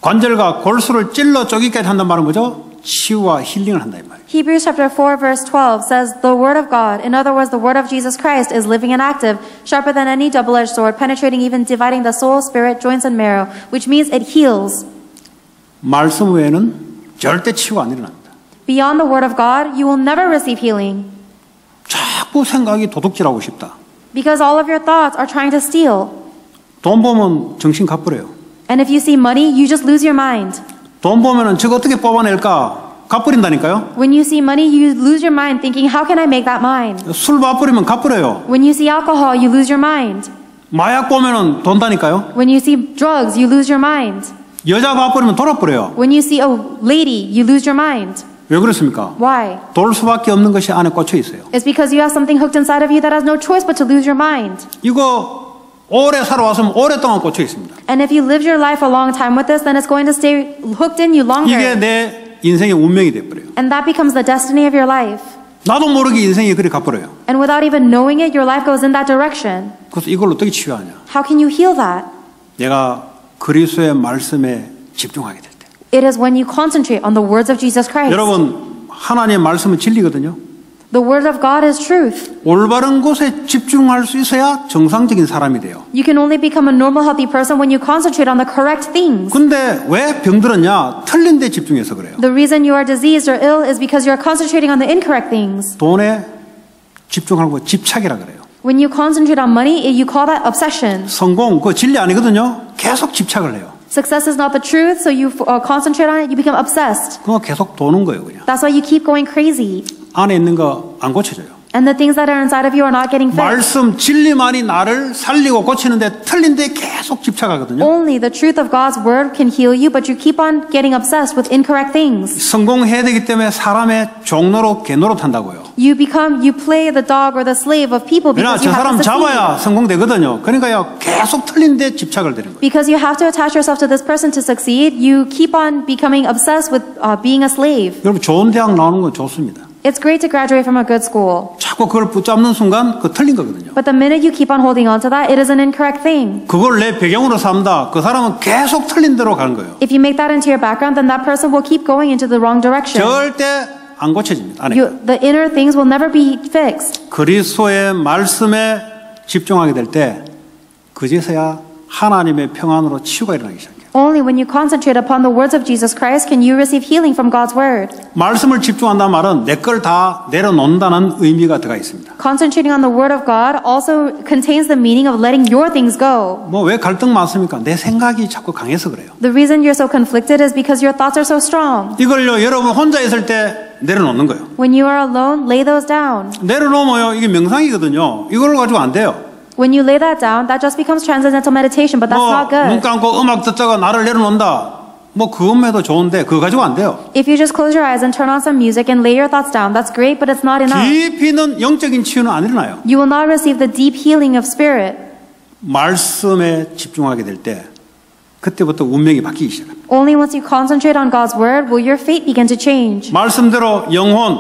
관절과 골수를 찔러 쪼개게 한단 말은 뭐죠? 치유와 힐링을 한다 이 말이에요. Hebrews chapter 4 verse 12 says, the word of God, in other words, the word of Jesus Christ, is living and active, sharper than any double-edged sword, penetrating even dividing the soul, spirit, joints, and marrow, which means it heals. 말씀 외에는 절대 치유가 안 일어납니다. Beyond the word of God, you will never receive healing. 자꾸 생각이 도둑질하고 싶다. Because all of your thoughts are trying to steal. 돈 보면 정신 가버려요. And if you see money, you just lose your mind. 돈 보면은 저거 어떻게 뽑아낼까? 가버린다니까요. When you see money, you lose your mind thinking, how can I make that mine? 술 봐버리면 가버려요. When you see alcohol, you lose your mind. 마약 보면은 돈다니까요. When you see drugs, you lose your mind. 여자 봐버리면 돌아버려요. When you see a lady, you lose your mind. 왜 그렇습니까? Why? 돌 수밖에 없는 것이 안에 꽂혀 있어요. It's because you have something hooked inside of you that has no choice but to lose your mind. 이거 오래 살아왔으면 오랫동안 꽂혀 있습니다. And if you live your life a long time with this, then it's going to stay hooked in you longer. 이게 내 인생의 운명이 돼버려요. And that becomes the destiny of your life. 나도 모르게 인생이 그리 가버려요. And without even knowing it, your life goes in that direction. 그래서 이걸 어떻게 치유하냐? How can you heal that? 내가 그리스도의 말씀에 집중하게 될 때. It is when you concentrate on the words of Jesus Christ. 여러분 하나님의 말씀은 진리거든요. The word of God is truth. 올바른 곳에 집중할 수 있어야 정상적인 사람이 돼요. You can only become a normal, healthy person when you concentrate on the correct things. 근데 왜 병들었냐? 틀린 데 집중해서 그래요. The reason you are diseased or ill is because you are concentrating on the incorrect things. 돈에 집중하고 집착이라 그래요. When you concentrate on money, you call that obsession. 성공, 그거 진리 아니거든요. 계속 집착을 해요. Success is not the truth, so you concentrate on it, you become obsessed. 그거 계속 도는 거예요, 그냥. That's why you keep going crazy. 안에 있는 거 안 고쳐져요. And the things that are inside of you are not getting fixed. 말씀, 진리만이 나를 살리고 고치는데 틀린 데 계속 집착하거든요. Only the truth of God's word can heal you, but you keep on getting obsessed with incorrect things. 성공해야 되기 때문에 사람의 종로로 개노릇한다고요. You play the dog or the slave of people 왜냐, because 저 you have 사람 to succeed. 잡아야 성공되거든요. 그러니까요, 계속 틀린 데 집착을 되는 거예요. Because you have to attach yourself to this person to succeed, you keep on becoming obsessed with being a slave. 여러분, 좋은 대학 나오는 건 좋습니다. It's great to graduate from a good school. 자꾸 그걸 붙잡는 순간 그거 틀린 거거든요. But the minute you keep on holding on to that, it is an incorrect thing. 그걸 내 배경으로 삼다. 그 사람은 계속 틀린 대로 가는 거예요. If you make that into your background, then that person will keep going into the wrong direction. 절대 안 고쳐집니다. 안에. The inner things will never be fixed. 그리스도의 말씀에 집중하게 될 때 그제서야 하나님의 평안으로 치유가 일어나기 시작해요. Only when you concentrate upon the words of Jesus Christ can you receive healing from God's word. 말씀을 집중한다는 말은 내 걸 다 내려놓는다는 의미가 들어가 있습니다. Concentrating on the word of God also contains the meaning of letting your things go. 뭐 왜 갈등 많습니까? 내 생각이 자꾸 강해서 그래요. The reason you're so conflicted is because your thoughts are so strong. 이걸요, 여러분 혼자 있을 때 내려놓는 거예요. When you are alone, lay those down. 내려놓으면요, 이게 명상이거든요. 이걸 가지고 안 돼요. When you lay that down, that just becomes transcendental meditation, but that's not 눈 good. 감고 음악 듣다가 나를 내려놓는다. 뭐 그것만 해도 좋은데 그거 가지고 안 돼요. If you just close your eyes and turn on some music and lay your thoughts down, that's great, but it's not enough. 깊이 있는 영적인 치유는 안 일어나요. You will not receive the deep healing of spirit. 말씀에 집중하게 될 때 그때부터 운명이 바뀌기 시작합니다. Only once you concentrate on God's word will your fate begin to change. 말씀대로 영혼,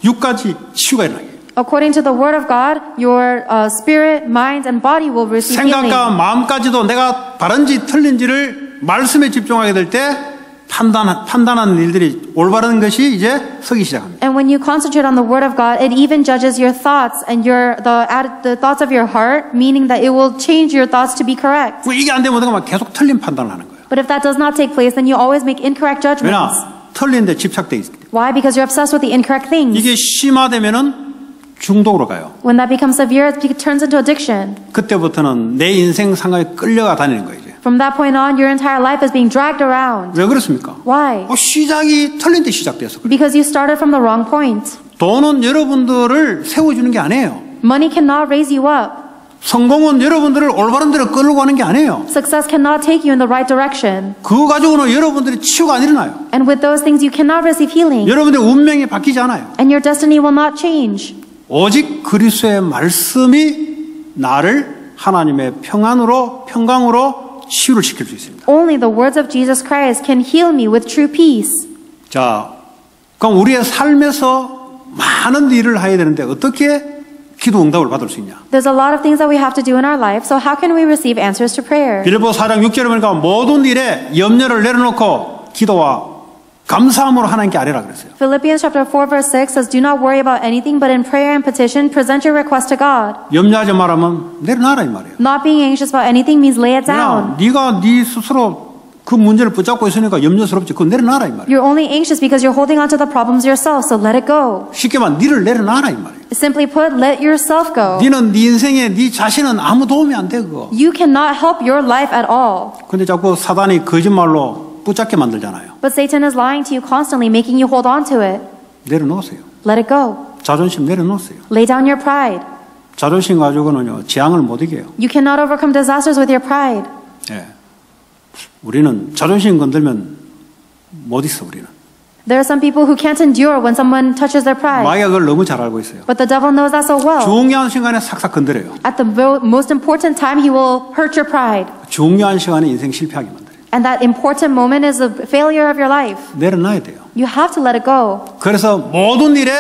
육까지 치유가 일어나게. According to the word of God, your spirit, mind, and body will receive healing. 생각과 마음까지도 내가 바른지 틀린지를 말씀에 집중하게 될 때 판단하는 일들이 올바른 것이 이제 서기 시작합니다. And when you concentrate on the word of God, it even judges your thoughts and the thoughts of your heart, meaning that it will change your thoughts to be correct. 이게 안 되면 내가 막 계속 틀린 판단을 하는 거예요. But if that does not take place, then you always make incorrect judgments. 왜냐? 틀린 데 집착돼 있기 때문에. Why? Because you're obsessed with the incorrect things. 이게 심화되면은 중독으로 가요. When that becomes severe, it turns into addiction. 그때부터는 내 인생 상황에 끌려가 다니는 거예요. 이제. From that point on, your entire life is being dragged around. 왜 그렇습니까? Why? 시작이 틀린 데 시작돼서 그래요. Because you started from the wrong point. 돈은 여러분들을 세워주는 게 아니에요. Money cannot raise you up. 성공은 여러분들을 올바른 데로 끌고 가는 게 아니에요. Success cannot take you in the right direction. 그거 가지고는 여러분들이 치유가 안 일어나요. And with those things, you cannot receive healing. 여러분들의 운명이 바뀌지 않아요. And your destiny will not change. 오직 그리스도의 말씀이 나를 하나님의 평강으로 치유를 시킬 수 있습니다. Only the words of Jesus Christ can heal me with true peace. 자, 그럼 우리의 삶에서 많은 일을 해야 되는데 어떻게 기도 응답을 받을 수 있냐? There's a lot of things that we have to do in our life, so how can we receive answers to prayer? 빌립보 4장 6절에 보니까 모든 일에 염려를 내려놓고 기도와 감사함으로 하나님께 아뢰라 그랬어요. Philippians chapter 4 verse 6 says, Do not worry about anything, but in prayer and petition, present your request to God. 염려하지 말하면 내려놔라 이 말이에요. Not being anxious about anything means lay it down. 네가 네 스스로 그 문제를 붙잡고 있으니까 염려스럽지. 그거 내려놔라 이 말이에요. You're only anxious because you're holding on to the problems yourself, so let it go. 쉽게 말하면 니를 내려놔라 이 말이에요. Simply put, let yourself go. 니는 네 인생에 네 자신은 아무 도움이 안 돼 그거. You cannot help your life at all. 근데 자꾸 사단이 거짓말로 붙잡게 만들잖아요. But Satan is lying to you constantly, making you hold on to it. 내려놓으세요. Let it go. 자존심 내려놓으세요. Lay down your pride. 자존심 가지고는요 재앙을 못 이겨요. You cannot overcome disasters with your pride. 예. 우리는 자존심 건들면 못 있어 우리는. There are some people who can't endure when someone touches their pride. 마귀가 그걸 너무 잘 알고 있어요. But the devil knows that so well. 중요한 시간에 싹싹 건드려요. At the most important time, he will hurt your pride. 중요한 시간에 인생 실패하게 만들어요. And that important moment is the failure of your life. 내려놔야 돼요. You have to let it go. 그래서 모든 일에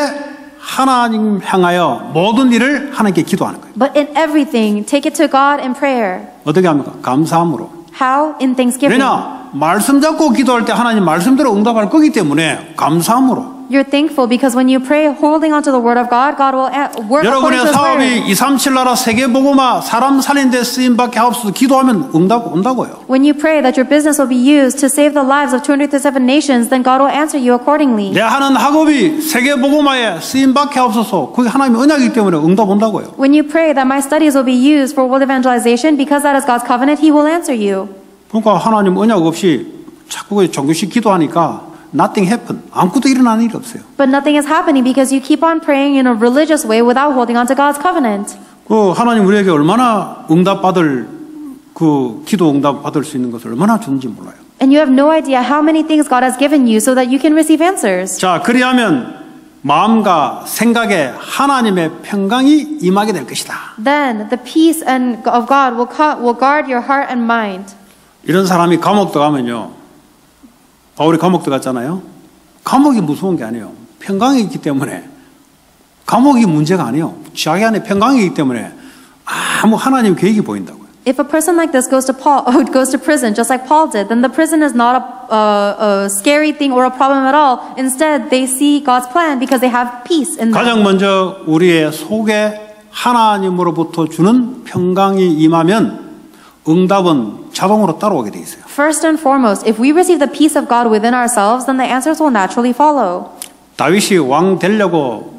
하나님 향하여 모든 일을 하나님께 기도하는 거예요. But in everything, take it to God in prayer. 어떻게 합니까? 감사함으로. How? In thanksgiving. 왜냐? 말씀 잡고 기도할 때 하나님 말씀대로 응답할 거기 때문에 감사함으로. You're thankful because when you pray holding on to the word of God, God will work according to 여러분의 His 사업이 word. 237 나라 세계복음화 사람 살린 데 쓰임받게 하옵소서 기도하면 응답 온다고요. When you pray that your business will be used to save the lives of 237 nations, then God will answer you accordingly. 내 하는 학업이 세계복음화에 쓰임받게 하옵소서 그게 하나님의 언약이기 때문에 응답 온다고요. When you pray that my studies will be used for world evangelization, because that is God's covenant, He will answer you. 그러니까 하나님 언약 없이 자꾸 종교식 기도하니까 nothing happen. 아무것도 일어나는 일이 없어요. But nothing is happening because you keep on praying in a religious way without holding on to God's covenant. 그 하나님 우리에게 얼마나 응답받을 그 기도 응답 받을 수 있는 것을 얼마나 주는지 몰라요. And you have no idea how many things God has given you so that you can receive answers. 자, 그리하면 마음과 생각에 하나님의 평강이 임하게 될 것이다. Then the peace of God will guard your heart and mind. 이런 사람이 감옥 들어가면요. 바울이 감옥 들어갔잖아요. 감옥이 무서운 게 아니에요. 평강이 있기 때문에. 감옥이 문제가 아니에요. 자기 안에 평강이 있기 때문에 아무 하나님 계획이 보인다고요. If a person like this goes to prison, just like Paul did, then the prison is not a scary thing or a problem at all. Instead, they see God's plan because they have peace in them. 가장 먼저 우리의 속에 하나님으로부터 주는 평강이 임하면 응답은 자동으로 따라오게 돼 있어요. First and foremost, if we receive the peace of God within ourselves, then the answers will naturally follow. 다윗이 왕 되려고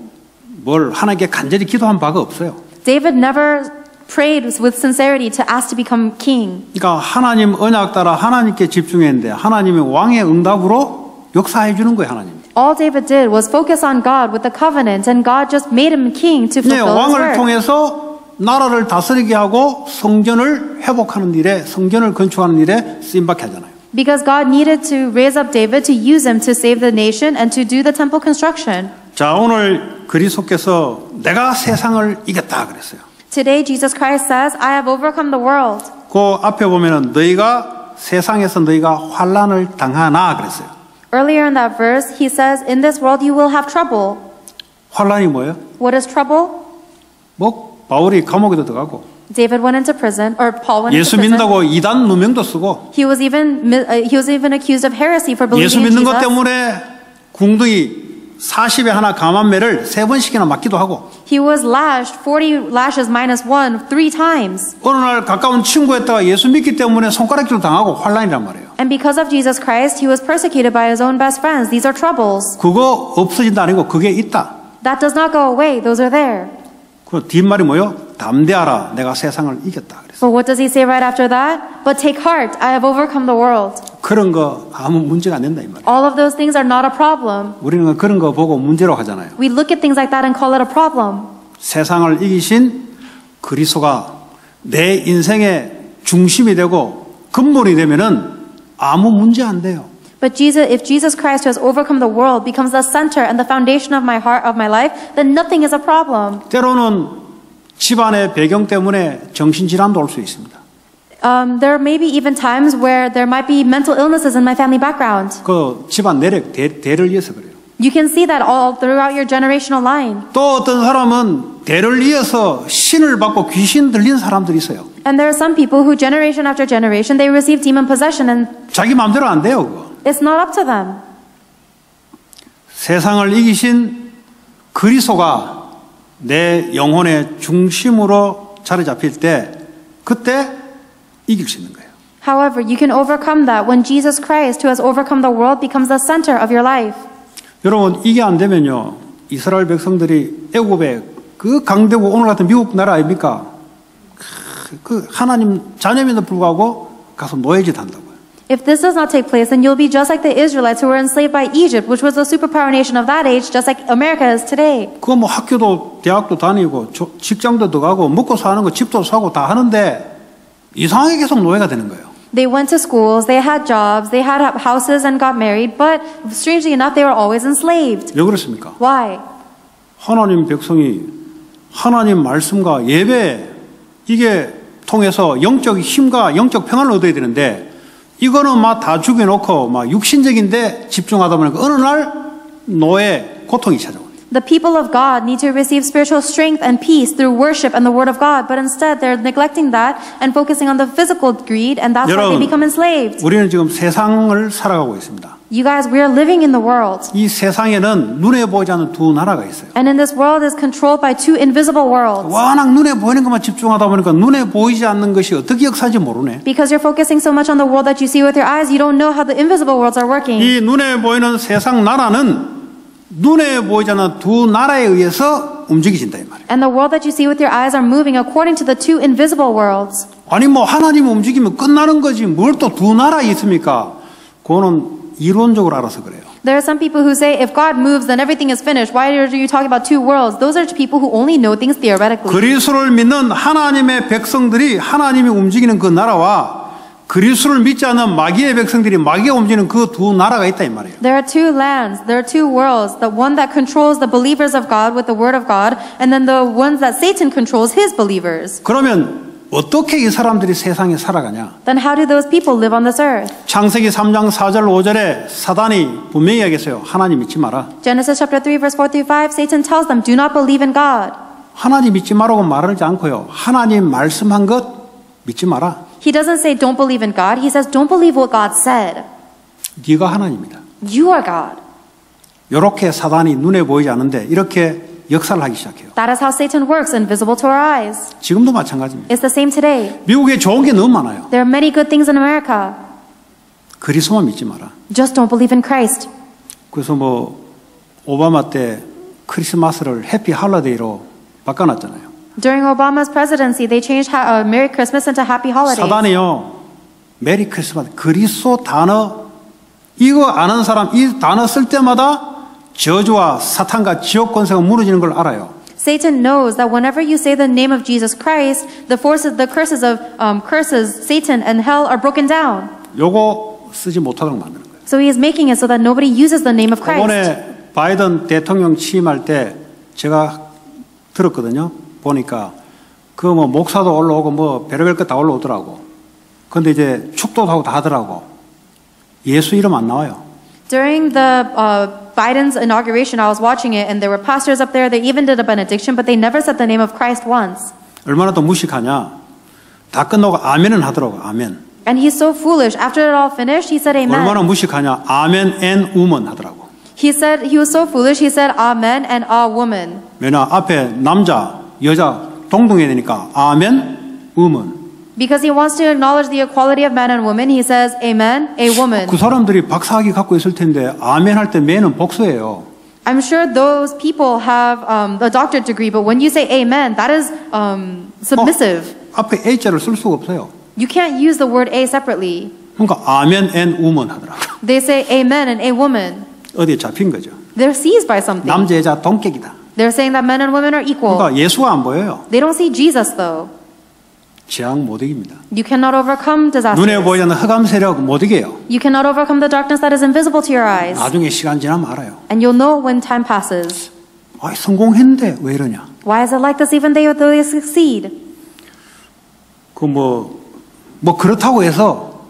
뭘 하나님께 간절히 기도한 바가 없어요. David never prayed with sincerity to ask to become king. 그러니까 하나님 언약 따라 하나님께 집중했는데 하나님의 왕의 응답으로 역사해 주는 거예요, 하나님. All David did was focus on God with the covenant, and God just made him king to 네, fulfill His 왕을 word. 통해서 나라를 다스리게 하고 성전을 회복하는 일에 성전을 건축하는 일에 쓰임받게 하잖아요. Because God needed to raise up David to use him to save the nation and to do the temple construction. 자, 오늘 그리스도께서 내가 세상을 이겼다 그랬어요. Today, Jesus Christ says, I have overcome the world. 그 앞에 보면은 너희가 세상에서 너희가 환난을 당하나 그랬어요. Earlier in that verse, he says, in this world you will have trouble. 환난이 뭐예요? What is trouble? 뭐 바울이 감옥에도 들어가고 David went into prison, or Paul went into 예수 prison. 믿는다고 이단 누명도 쓰고 He was even accused of heresy for 예수 believing in 믿는 것 Jesus. 때문에 궁둥이 40에 하나 감한 매를 3번씩이나 맞기도 하고 He was lashed 40 lashes minus 1 3 times. 어느 날 가까운 친구였다가 예수 믿기 때문에 손가락질 당하고 환난이란 말이에요. And because of Jesus Christ, he was persecuted by his own best friends. These are troubles. 그거 없어진다 아니고 그게 있다. That does not go away. Those are there. 그 뒷말이 뭐요? 담대하라. 내가 세상을 이겼다. 그랬어요. But what does he say right after that? But take heart, I have overcome the world. 그런 거 아무 문제가 안 된다 이 말이에요. All of those things are not a problem. 우리는 그런 거 보고 문제로 하잖아요. We look at things like that and call it a problem. 세상을 이기신 그리스도가 내 인생의 중심이 되고 근본이 되면은 아무 문제 안 돼요. But if Jesus Christ, who has overcome the world, becomes the center and the foundation of my heart, of my life, then nothing is a problem. 때로는 집안의 배경 때문에 정신질환도 올 수 있습니다. There may be even times where there might be mental illnesses in my family background. 그 집안 내력 대를 이어서 그래요. You can see that all throughout your generational line. 또 어떤 사람은 대를 이어서 신을 받고 귀신 들린 사람들이 있어요. And there are some people who generation after generation they receive demon possession and 자기 마음대로 안 돼요. 그거. it's not up to them. 세상을 이기신 그리스도가 내 영혼의 중심으로 자리 잡힐 때 그때 이길 수 있는 거예요. However, you can overcome that when Jesus Christ, who has overcome the world, becomes the center of your life. 여러분 이게 안 되면요 이스라엘 백성들이 애굽에 그 강대국 오늘 같은 미국 나라 아닙니까? 그 하나님 자녀임에도 불구하고 가서 노예짓 한다고요. If this does not take place, then you'll be just like the Israelites who were enslaved by Egypt, which was the superpower nation of that age, just like America is today. 그거 뭐 학교도 대학도 다니고 직장도 들어가고 먹고 사는 거 집도 사고 다 하는데 이상하게 계속 노예가 되는 거예요. They went to schools, they had jobs, they had houses and got married, but strangely enough, they were always enslaved. 왜 그렇습니까? Why? 하나님 백성이 하나님 말씀과 예배 이게 통해서 영적 힘과 영적 평안을 얻어야 되는데 이거는 막 다 죽여놓고 막 육신적인데 집중하다 보니까 어느 날 노예 고통이 찾아옵니다. The people of God need to receive spiritual strength and peace through worship and the word of God, but instead they're neglecting that and focusing on the physical greed, and that's why they become enslaved. 우리는 지금 세상을 살아가고 있습니다. You guys, we are living in the world. 이 세상에는 눈에 보이지 않는 두 나라가 있어요. And in this world is controlled by two invisible worlds. 워낙 눈에 보이는 것만 집중하다 보니까 눈에 보이지 않는 것이 어떻게 역사인지 모르네. Because you're focusing so much on the world that you see with your eyes, you don't know how the invisible worlds are working. 이 눈에 보이는 세상 나라는 눈에 보이지 않는 두 나라에 의해서 움직이신다 이 말이에요. And the world that you see with your eyes are moving according to the two invisible worlds. 아니 뭐 하나님 움직이면 끝나는 거지 뭘 또 두 나라 있습니까? 그거는 이론적으로 알아서 그래요. There are some people who say if God moves then everything is finished. Why are you talking about two worlds? Those are people who only know things theoretically. 그리스도를 믿는 하나님의 백성들이 하나님이 움직이는 그 나라와 그리스도를 믿지 않는 마귀의 백성들이 마귀가 움직이는 그 두 나라가 있다 이 말이에요. There are two lands, there are two worlds. The one that controls the believers of God with the word of God, and then the ones that Satan controls his believers. 그러면 어떻게 이 사람들이 세상에 살아가냐? Then how do those people live on this earth? 창세기 3장 4절 5절에 사단이 분명히 얘기했어요. 하나님 믿지 마라. Genesis chapter 3 verse 4 through 5, Satan tells them, do not believe in God. 하나님 믿지 마라고 말하지 않고요. 하나님 말씀한 것 믿지 마라. He doesn't say don't believe in God. He says don't believe what God said. 네가 하나님이다. You are God. 이렇게 사단이 눈에 보이지 않는데 이렇게 역사를 하기 시작해요. That is how Satan works, invisible to our eyes. 지금도 마찬가지입니다. It's the same today. 미국에 좋은 게 너무 많아요. There are many good things in America. 그리스도만 믿지 마라. Just don't believe in Christ. 그래서 뭐 오바마 때 크리스마스를 해피 할러데이로 바꿔놨잖아요. During Obama's presidency, they changed Merry Christmas into Happy Holidays. 사단이요. 메리 크리스마스 그리스도 단어 이거 아는 사람 이 단어 쓸 때마다 저주와 사탄과 지옥 권세가 무너지는 걸 알아요. Satan knows that whenever you say the name of Jesus Christ, the curses of Satan and hell are broken down. 요거 쓰지 못하도록 만드는 거예요. So he is making it so that nobody uses the name of Christ. 이번에 바이든 대통령 취임할 때 제가 들었거든요. 보니까 그 뭐 목사도 올라오고 뭐 별의별 것 다 올라오더라고. 근데 이제 축도도 하고 다 하더라고. 예수 이름 안 나와요. During the Biden's inauguration, I was watching it, and there were pastors up there. They even did a benediction, but they never said the name of Christ once. 얼마나 더 무식하냐. 다 끝나고 아멘은 하더라고. 아멘. And he's so foolish. After it all finished, he said amen. 얼마나 무식하냐. 아멘 앤 우먼 하더라고. He was so foolish, he said amen and a woman. 왜냐 앞에 남자, 여자 동등해야 되니까 아멘, 우먼. Because he wants to acknowledge the equality of man and woman, he says amen, a woman. 그 사람들이 박사학위 갖고 있을 텐데 아멘 할 때 맨은 복수예요. I'm sure those people have a doctorate degree, but when you say amen, that is submissive. 앞에 A자를 쓸 수가 없어요. You can't use the word a separately. 그러니까 아멘 앤 우먼 하더라고. They say amen and a woman. 어디에 잡힌 거죠. They're seized by something. 남자 여자 동격이다. They're saying that men and women are equal. 그러니까 예수가 안 보여요. They don't see Jesus though. 재앙 못 이깁니다. You cannot overcome disaster. 눈에 보이지 않는 흑암 세력 못 이겨요. You cannot overcome the darkness that is invisible to your eyes. 나중에 시간 지나면 알아요. And you'll know when time passes. 아, 성공했는데 왜 이러냐. Why is it like this even though they succeed? 그 뭐 그렇다고 해서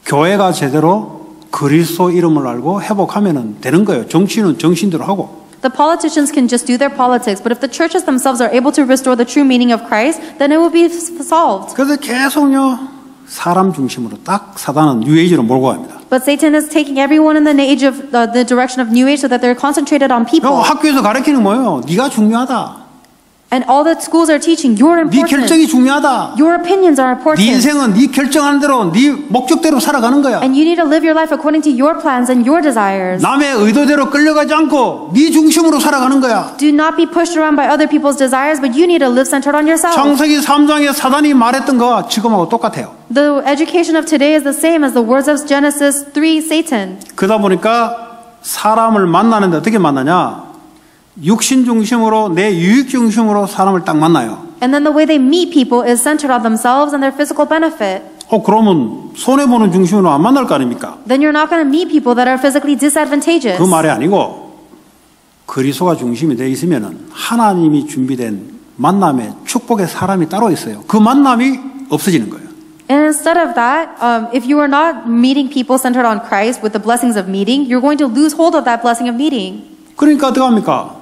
교회가 제대로 그리스도 이름을 알고 회복하면은 되는 거예요. 정치는 정신대로 하고. The politicians can just do their politics, but if the churches themselves are able to restore the true meaning of Christ, then it will be solved. 그래서 계속요 사람 중심으로 딱 사단은 뉴에이지로 몰고 갑니다. But Satan is taking everyone in the age of the direction of New Age so that they're concentrated on people. 학교에서 가르치는 뭐예요? 네가 중요하다. And all that schools are teaching, you're 네 important. 결정이 중요하다. Your opinions are 네 important. 인생은 네 결정하는 대로 네 목적대로 살아가는 거야. And you need to live your life according to your plans and your desires. 남의 의도대로 끌려가지 않고 네 중심으로 살아가는 거야. Do not be pushed around by other people's desires, but you need to live centered on yourself. 창세기 3장에 사단이 말했던 거 지금하고 똑같아요. The education of today is the same as the words of Genesis 3, Satan. 그러다 보니까 사람을 만나는데 어떻게 만나냐? 육신 중심으로 내 유익 중심으로 사람을 딱 만나요. And then the way they meet people is centered on themselves and their physical benefit. 그러면 손해보는 중심으로 안 만날 거 아닙니까? Then you're not going to meet people that are physically disadvantageous. 그 말이 아니고 그리스도가 중심이 되어 있으면은 하나님이 준비된 만남의 축복의 사람이 따로 있어요. 그 만남이 없어지는 거예요. And instead of that, if you are not meeting people centered on Christ with the blessings of meeting, you're going to lose hold of that blessing of meeting. 그러니까 어떻게 합니까?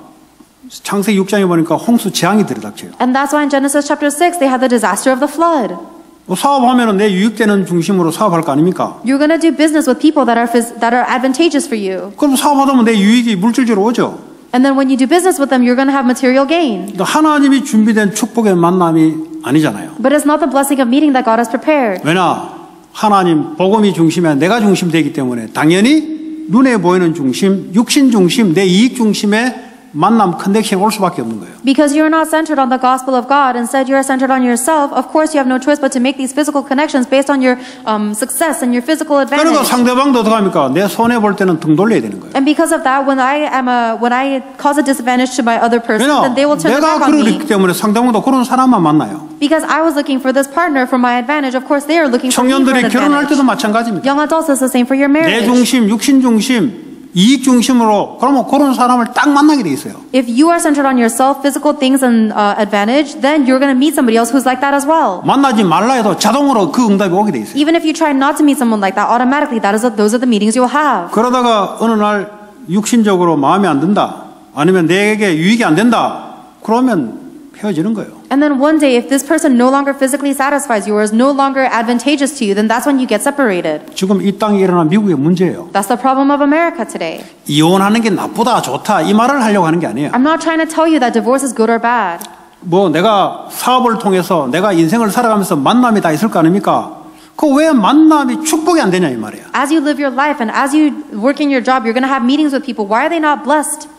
창세기 6장에 보니까 홍수 재앙이 들이닥쳐요. And that's why in Genesis chapter 6, they had the disaster of the flood. 사업하면은 내 유익되는 중심으로 사업할 거 아닙니까? You're going to do business with people that are advantageous for you. 그럼 사업하다 보면 내 유익이 물질적으로 오죠. And then when you do business with them, you're going to have material gain. 하나님이 준비된 축복의 만남이 아니잖아요. But it's not the blessing of meeting that God has prepared. 왜냐? 하나님 복음이 중심에 내가 중심되기 때문에 당연히 눈에 보이는 중심, 육신 중심, 내 이익 중심에 만남 커넥션이 올 수밖에 없는 거예요. Because you're not centered on the gospel of God, instead you are centered on yourself. Of course, you have no choice but to make these physical connections based on your success and your physical advantage. 그러니까 상대방도 어떻게 합니까? 내 손해 볼 때는 등 돌려야 되는 거예요. And because of that, when I cause a disadvantage to my other person, then they will turn their 내가 back on me. 그러기 때문에 상대방도 그런 사람만 만나요. Because I was looking for this partner for my advantage, of course they are looking for me for 청년들이 an 결혼할 때도 advantage. 마찬가지입니다. Young adults is the same for your 내 marriage. 중심, 육신 중심, 이익 중심으로 그러면 그런 사람을 딱 만나게 돼 있어요. If you are centered on yourself, physical things and advantage, then you're going to meet somebody else who's like that as well. 만나지 말라 해도 자동으로 그 응답이 오게 돼 있어요. Even if you try not to meet someone like that, automatically those are the meetings you'll have. 그러다가 어느 날 육신적으로 마음에 안 든다, 아니면 내게 유익이 안 된다, 그러면 헤어지는 거예요. And then one day, if this person no longer physically satisfies you or is no longer advantageous to you, then that's when you get separated. 지금 이 땅에 일어난 미국의 문제예요. That's the problem of America today. 이혼하는 게 나쁘다, 좋다 이 말을 하려고 하는 게 아니에요. I'm not trying to tell you that divorce is good or bad. 뭐 내가 사업을 통해서 내가 인생을 살아가면서 만남이 다 있을 거 아닙니까? 그 왜 만남이 축복이 안 되냐 이 말이에요. As you live your life and as you work in your job, you're going to have meetings with people. Why are they not blessed?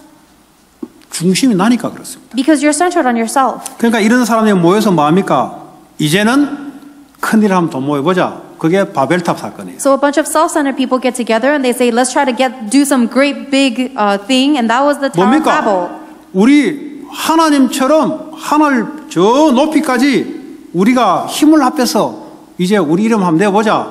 중심이 나니까 그렇습니다. Because you're centered on yourself. 그러니까 이런 사람들이 모여서 뭐 합니까? 이제는 큰일 한번 더 모여보자. 그게 바벨탑 사건이에요. So a bunch of self-centered people get together and they say, let's try to do some great big thing, and that was the Tower of Babel. 우리 하나님처럼 하늘 저 높이까지 우리가 힘을 합해서 이제 우리 이름 한번 내보자.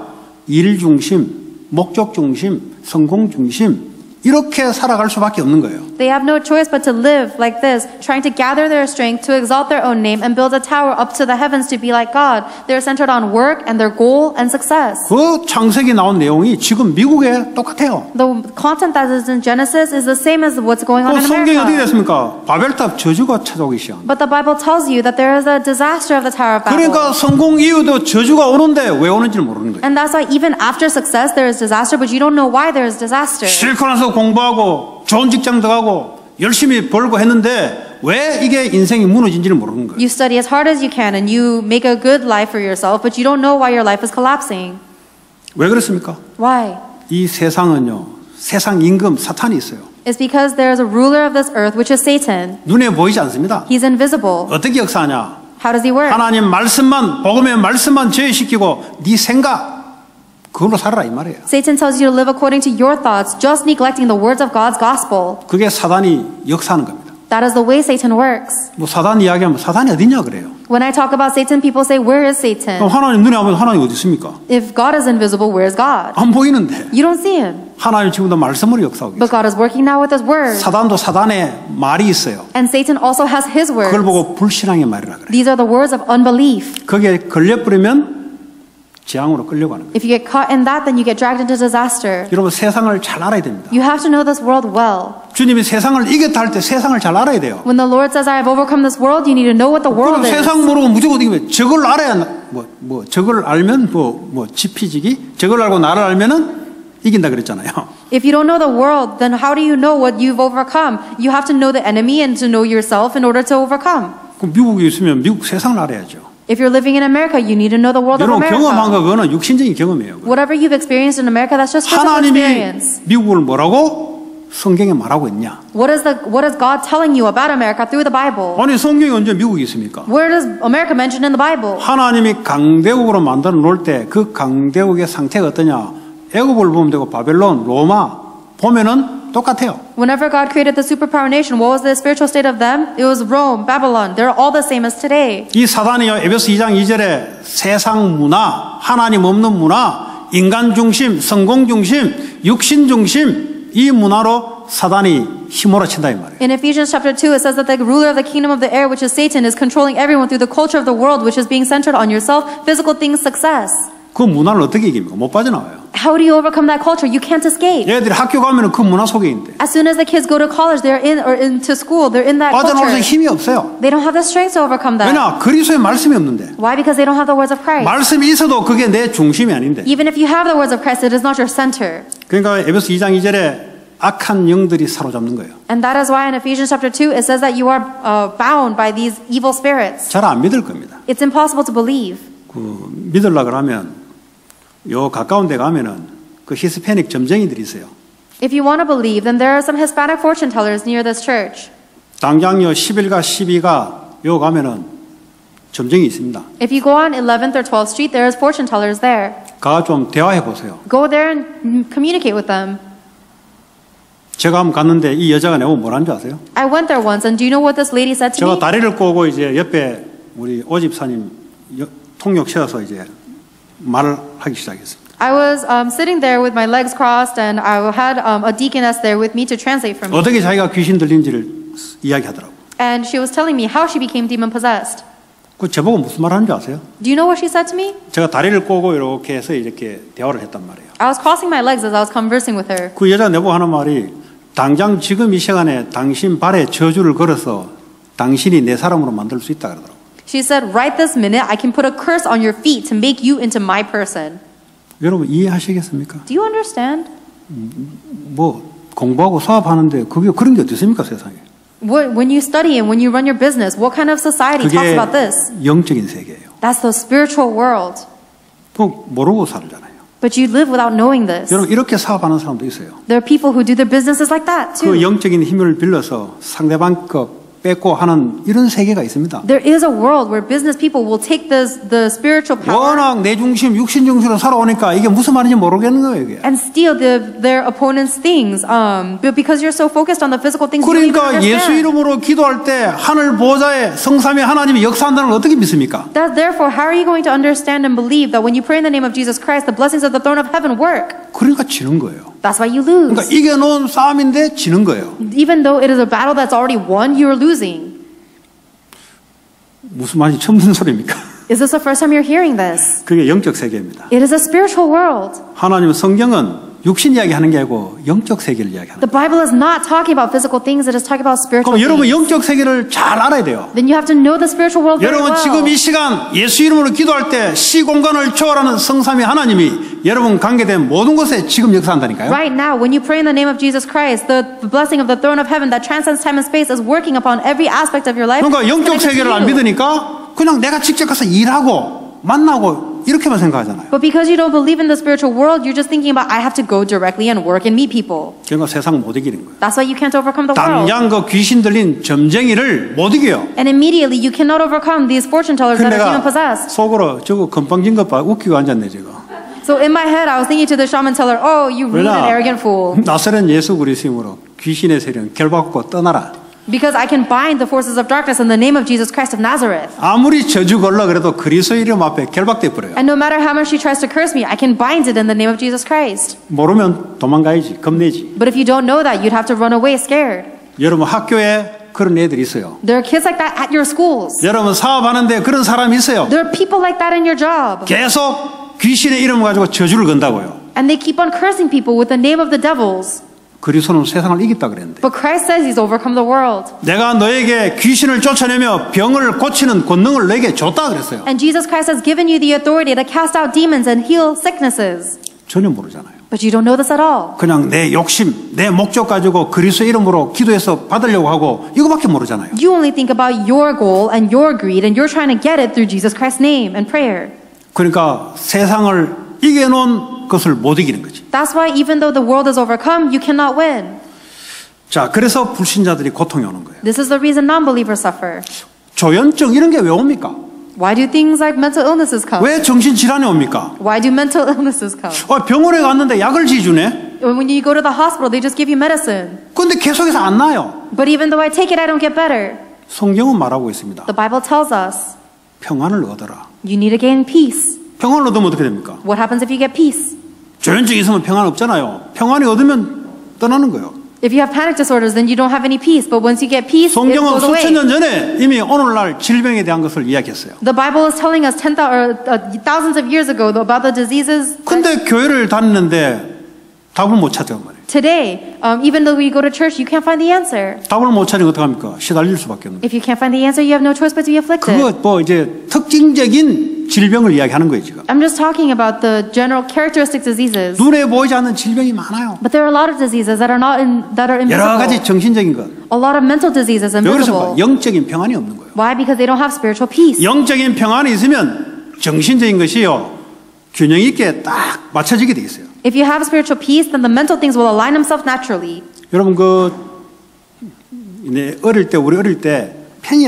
일 중심, 목적 중심, 성공 중심, 이렇게 살아갈 수밖에 없는 거예요. They have no choice but to live like this, trying to gather their strength to exalt their own name and build a tower up to the heavens to be like God. They're centered on work and their goal and success. 그 창세기 나온 내용이 지금 미국에 똑같아요. The content that is in Genesis is the same as what's going 그 on in 성경이 어떻게 America. 됐습니까? 바벨탑 저주가 찾아오기 시작합니다. But the Bible tells you that there is a disaster of the Tower of 그러니까 Babel. 성공 이후도 저주가 오는데 왜 오는지를 모르는 거예요. And that's why even after success there is disaster, but you don't know why there is disaster. 실컷 나서 공부하고 좋은 직장 들어가고 열심히 벌고 했는데 왜 이게 인생이 무너진지를 모르는 거예요. You study as hard as you can and you make a good life for yourself, but you don't know why your life is collapsing. 왜 그렇습니까? Why? 이 세상은요, 세상 임금 사탄이 있어요. It's because there is a ruler of this earth, which is Satan. 눈에 보이지 않습니다. He's invisible. 어떻게 역사하냐? How does he work? 하나님 말씀만, 복음의 말씀만 제외시키고 네 생각 그걸로 살아라 이 말이에요. Satan tells you to live according to your thoughts, just neglecting the words of God's gospel. 그게 사단이 역사하는 겁니다. That is the way Satan works. 뭐 사단 이야기하면 사단이 어디냐 그래요. When I talk about Satan, people say, where is 그럼 Satan? 하나님 눈에 보면 하나님 어디 있습니까? If God is invisible, where is God? 안 보이는데 You don't see him. 하나님 지금도 말씀으로 역사하고 But 있어요. God is working now with his word. 사단도 사단의 말이 있어요. And Satan also has his words. 그걸 보고 불신앙의 말이라 그래요. These are the words of unbelief. 거기에 걸려버리면 재앙으로 끌려가는 거예요. If you get caught in that, then you get dragged into disaster. 여러분 세상을 잘 알아야 됩니다. You have to know this world well. 주님이 세상을 이겼다 할 때 세상을 잘 알아야 돼요. When the Lord says, I have overcome this world, you need to know what the 그럼 world is. 세상 모르고 무조건 이기면 저걸 알아야 저걸 알면 지피지기 저걸 알고 나를 알면은 이긴다 그랬잖아요. If you don't know the world, then how do you know what you've overcome? You have to know the enemy and to know yourself in order to overcome. 그럼 미국에 있으면 미국 세상을 알아야죠. If you're living in America, you need to know the world of 여러분 경험한 거 America. 그거는 육신적인 경험이에요. Whatever you've experienced in America, that's just physical 하나님이 experience. 미국을 뭐라고 성경에 말하고 있냐? What is God telling you about America through the Bible? 아니 성경이 언제 미국이 있습니까? Where does America mentioned in the Bible? 하나님이 강대국으로 만들어 놓을 때 그 강대국의 상태가 어떠냐? 애굽을 보면 되고 바벨론, 로마 보면은 똑같아요. Whenever God created the superpower nation, what was the spiritual state of them? It was Rome, Babylon. They're all the same as today. 이 사단이요 에베소 2장 2절에 세상 문화, 하나님 없는 문화, 인간 중심, 성공 중심, 육신 중심 이 문화로 사단이 휘몰아친다 이 말이에요. In Ephesians chapter 2, it says that the ruler of the kingdom of the air, which is Satan, is controlling everyone through the culture of the world, which is being centered on yourself, physical things, success. 그 문화를 어떻게 이깁니까? 못 빠져나와요. How do you overcome that culture? You can't escape. 얘들이 학교 가면은 그 문화 속에 있는데 As soon as the kids go to college, they're in or into school, they're in that 빠져나올 수 culture. 힘이 없어요. They don't have the strength to overcome that. 왜냐? 그리스도의 말씀이 없는데. Why? Because they don't have the words of Christ. 말씀이 있어도 그게 내 중심이 아닌데. Even if you have the words of Christ, it is not your center. 그러니까 에베소 2장 2절에 악한 영들이 사로잡는 거예요. And that is why in Ephesians chapter 2, it says that you are bound by these evil spirits. 잘 안 믿을 겁니다. It's impossible to believe. 믿으려고 그러면 요 가까운 데 가면은 그 히스패닉 점쟁이들이 있어요. If you want to believe, then there are some Hispanic fortune tellers near this church. 당장요 11가 12가 요 가면은 점쟁이 있습니다. If you go on 11th or 12th Street, there is fortune tellers there. 가 좀 대화해 보세요. Go there and communicate with them. 제가 한번 갔는데 이 여자가 내고 뭐라는 줄 아세요? I went there once, and do you know what this lady said to 제가 me? 다리를 꼬고 이제 옆에 우리 오집사님 통역 씌워서 이제 말을 하기 시작했습니다. I was sitting there with my legs crossed, and I had a deaconess there with me to translate for me. 어떻게 자기가 귀신 들린지를 이야기하더라고. And she was telling me how she became demon possessed. 그 저보고 무슨 말 하는 줄 아세요? Do you know what she said to me? 제가 다리를 꼬고 이렇게 해서 이렇게 대화를 했단 말이에요. I was crossing my legs as I was conversing with her. 그 여자가 내보고 하는 말이 당장 지금 이 시간에 당신 발에 저주를 걸어서 당신이 내 사람으로 만들 수 있다 그러더라고. She said, right this minute, I can put a curse on your feet to make you into my person. 여러분 이해하시겠습니까? Do you understand? 뭐 공부하고 사업하는데 그게 그런 게 어떻습니까 세상에? When you study and when you run your business, what kind of society talks 그게 about this? 영적인 세계예요. That's the spiritual world. 꼭 모르고 살잖아요. But you live without knowing this. 여러분 이렇게 사업하는 사람도 있어요. There are people who do their businesses like that 그 too. 영적인 힘을 빌려서 상대방 것 뺏고 하는 이런 세계가 있습니다. There is a world where business people will take the spiritual power 워낙 내 중심, 육신 중심으로 살아오니까 이게 무슨 말인지 모르겠는 거예요. 이게. and steal their opponent's things. But because you're so focused on the physical things, you don't even 그러니까 예수 understand. 이름으로 기도할 때 하늘 보좌에 성삼위 하나님이 역사한다는 걸 어떻게 믿습니까? That therefore, how are you going to understand and believe that when you pray in the name of Jesus Christ, the blessings of the throne of heaven work? 그러니까 지는 거예요. That's why you lose. 그러니까 이겨놓은 싸움인데 지는 거예요. Even though it is a battle that's already won, you're losing. 무슨 말인지 처음 듣는 소리입니까? Is this the first time you're hearing this? 그게 영적 세계입니다. It is a spiritual world. 하나님은 성경은 육신 이야기하는 게 아니고 영적 세계를 이야기하는 The Bible is not talking about physical things, it is talking about spiritual 그럼 여러분 things. 영적 세계를 잘 알아야 돼요. Then you have to know the spiritual world very 여러분 well. 지금 이 시간 예수 이름으로 기도할 때 시공간을 초월하는 성삼위 하나님이 여러분 관계된 모든 곳에 지금 역사한다니까요. Right now, when you pray in the name of Jesus Christ, the blessing of the throne of heaven that transcends time and space is working upon every aspect of your life. 그러니까 영적 connected to 세계를 안 you. 믿으니까 그냥 내가 직접 가서 일하고 만나고 이렇게만 생각하잖아요. But because you don't believe in the spiritual world, you're just thinking about, I have to go directly and work and meet people. 그러니까 세상 못 이기는 거예요. That's why you can't overcome the world. 당장 그 귀신 들린 점쟁이를 못 이겨요. And immediately you cannot overcome these fortune tellers that 근데 are demon 내가 possessed. 속으로 저거 건방진 것 봐 웃기고 앉았네 지금. So in my head, I was thinking to the shaman teller, oh, you rude and arrogant fool. 나사렛 예수 그리스도 이름으로 귀신의 세력은 결박하고 떠나라. Because I can bind the forces of darkness in the name of Jesus Christ of Nazareth. 아무리 저주 걸러 그래도 그리스도 이름 앞에 결박돼 버려요. And no matter how much she tries to curse me, I can bind it in the name of Jesus Christ. 모르면 도망가야지, 겁내지. But if you don't know that, you'd have to run away scared. 여러분 학교에 그런 애들이 있어요. There are kids like that at your schools. 여러분 사업하는데 그런 사람이 있어요. There are people like that in your job. 계속 귀신의 이름을 가지고 저주를 건다고요. And they keep on cursing people with the name of the devils. 그리스도는 세상을 이겼다 그랬는데. But Christ says he's overcome the world. 내가 너에게 귀신을 쫓아내며 병을 고치는 권능을 너에게 줬다 그랬어요. And Jesus Christ has given you the authority to cast out demons and heal sicknesses. 전혀 모르잖아요. But you don't know this at all. 그냥 내 욕심, 내 목적 가지고 그리스도 이름으로 기도해서 받으려고 하고 이거밖에 모르잖아요. You only think about your goal and your greed and you're trying to get it through Jesus Christ's name and prayer. 그러니까 세상을 이겨놓은 것을 못 이기는 거지. That's why even though the world is overcome, you cannot win. 자, 그래서 불신자들이 고통이 오는 거예요. This is the reason non-believers suffer. 조현증 이런 게 왜 옵니까? Why do things like mental illnesses come? 왜 정신질환이 옵니까? Why do mental illnesses come? 병원에 갔는데 약을 지주네? When you go to the hospital, they just give you medicine. 근데 계속해서 안 나요. But even though I take it, I don't get better. 성경은 말하고 있습니다. The Bible tells us 평안을 얻어라. you need to gain peace. 평안을 얻으면 어떻게 됩니까? What happens if you get peace? 조현증이 있으면 평안 없잖아요. 평안이 얻으면 떠나는 거예요. If you have panic disorders, then you don't have any peace. But once you get peace, it 성경은 goes away. 수천 년 전에 이미 오늘날 질병에 대한 것을 이야기했어요. The Bible is telling us thousands of years ago about the diseases. 근데 교회를 다니는데 답을 못 찾아요 말이에요. Today, even though we go to church, you can't find the answer. 답을 못 찾으면 어떡합니까? 시달릴 수밖에 없는 거예요. If you can't find the answer, you have no choice but to be afflicted. 그거 뭐 이제 특징적인 질병을 이야기하는 거예요 지금. I'm just talking about the general characteristic diseases. 눈에 보이지 않는 질병이 많아요. But there are a lot of diseases that are 여러 가지 invisible. 정신적인 것. A lot of mental diseases 그래서 invisible. 영적인 평안이 없는 거예요. Why? Because they don't have spiritual peace. 영적인 평안이 있으면 정신적인 것이요 균형 있게 딱 맞춰지게 돼 있어요. If you have spiritual peace, then the mental things will align themselves naturally. 여러분 우리 어릴 때 팽이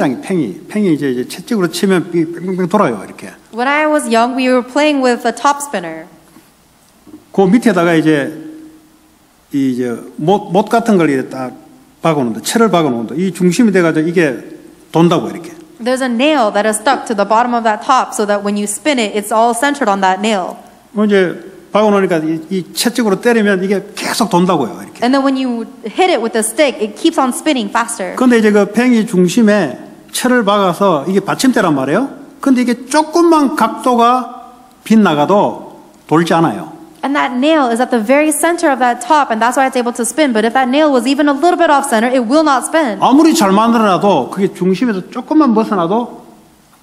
이제 채찍으로 치면 뺑뺑뺑 돌아요 이렇게. When I was young, we were playing with a top spinner. 그 밑에다가 이제 못 같은 걸 이렇게 딱 박아놓는다. 철을 박아놓는다. 이 중심이 돼가지고 이게 돈다고 이렇게. There's a nail that is stuck to the bottom of that top so that when you spin it, it's all centered on that nail. 이제 박아놓으니까 이 채찍으로 때리면 이게 계속 돈다고요 이렇게. And then when you hit it with a stick, it keeps on spinning faster. 근데 이제 그 팽이 중심에 철을 박아서 이게 받침대란 말이에요. 근데 이게 조금만 각도가 빗나가도 돌지 않아요. And that nail is at the very center of that top, and that's why it's able to spin. But if that nail was even a little bit off center, it will not spin. 아무리 잘 만들어놔도 그게 중심에서 조금만 벗어나도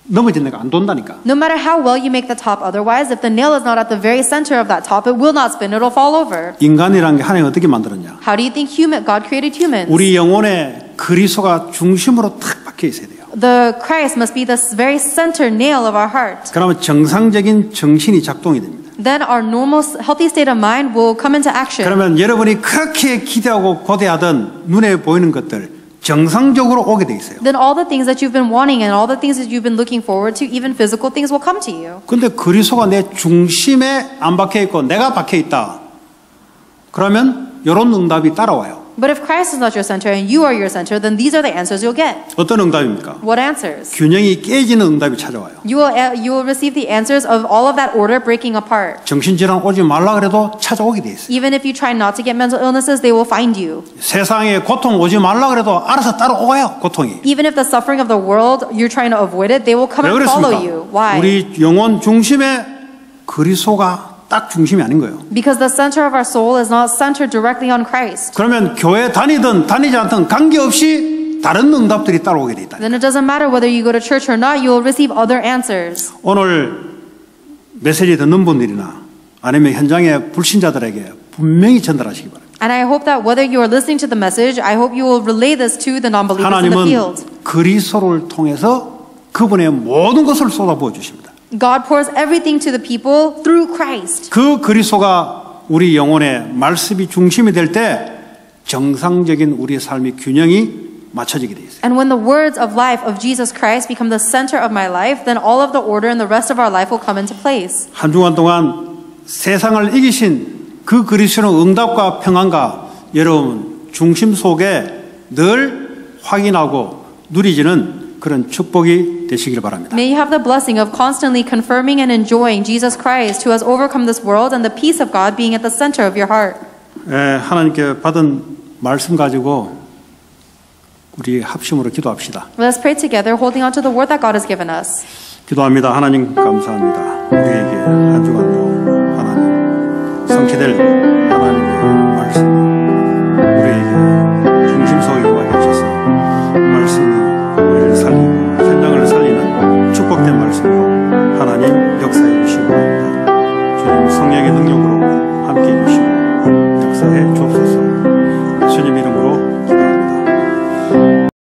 넘어진다니까 안 돈다니까. No matter how well you make the top, otherwise, if the nail is not at the very center of that top, it will not spin. It'll fall over. 인간이라는 게 하나님 어떻게 만들었냐? How do you think God created humans? 우리 영혼에 그리스도가 중심으로 탁 박혀 있어야 돼요. The Christ must be the very center nail of our heart. 그러면 정상적인 정신이 작동이 됩니다. Then our normal, healthy state of mind will come into action. 그러면 여러분이 그렇게 기대하고 고대하던 눈에 보이는 것들 정상적으로 오게 돼 있어요. then all the things that you've been wanting and all the things that you've been looking forward to, even physical things, will come to you. 근데 그리스도가 내 중심에 안 박혀 있고 내가 박혀 있다. 그러면 이런 응답이 따라와요. But if Christ is not your center and you are your center, then these are the answers you'll get. 어떤 응답입니까? What answers? 균형이 깨지는 응답이 찾아와요. You will receive the answers of all of that order breaking apart. 정신질환 오지 말라 그래도 찾아오게 돼 있어요. Even if you try not to get mental illnesses, they will find you. 세상에 고통 오지 말라 그래도 알아서 따라와요. 고통이. Even if the suffering of the world, you're trying to avoid it, they will come 왜 and follow 그랬습니까? you. Why? 우리 영혼 중심에 그리스도가 딱 중심이 아닌 거예요. Because the center of our soul is not centered directly on Christ. 그러면 교회 다니든 다니지 않든 관계없이 다른 응답들이 따라오게 돼 있다. Then it doesn't matter whether you go to church or not, you will receive other answers. 오늘 메시지 듣는 분들이나 아니면 현장의 불신자들에게 분명히 전달하시기 바랍니다. And I hope that whether you are listening to the message, I hope you will relay this to the non-believers in the field. 하나님은 그리스도를 통해서 그분의 모든 것을 쏟아부어 주십니다. God pours everything to the people through Christ. 그 그리스도가 우리 영혼의 말씀이 중심이 될 때 정상적인 우리의 삶의 균형이 맞춰지게 돼 있어요. And when the words of life of Jesus Christ become the center of my life, then all of the order and the rest of our life will come into place. 한 주간 동안 세상을 이기신 그 그리스도의 응답과 평안과 여러분 중심 속에 늘 확인하고 누리지는 그런 축복이 되시길 바랍니다. May you have the blessing of constantly confirming and enjoying Jesus Christ who has overcome this world and the peace of God being at the center of your heart. 하나님께 받은 말씀 가지고 우리 합심으로 기도합시다. Let's pray together, holding on to the word that God has given us. 기도합니다. 하나님 감사합니다. 우리에게 한 주간도 하나님 성취될 하나님의 말씀 우리에게 중심 속에 임하게 하셔서 말씀이 우리를 살리고 현장을 살리는 축복된 말씀으로 하나님 역사해 주시기 바랍니다. 주님 성령의 능력으로 함께해 주시고 역사해 주옵소서. 예수님 이름으로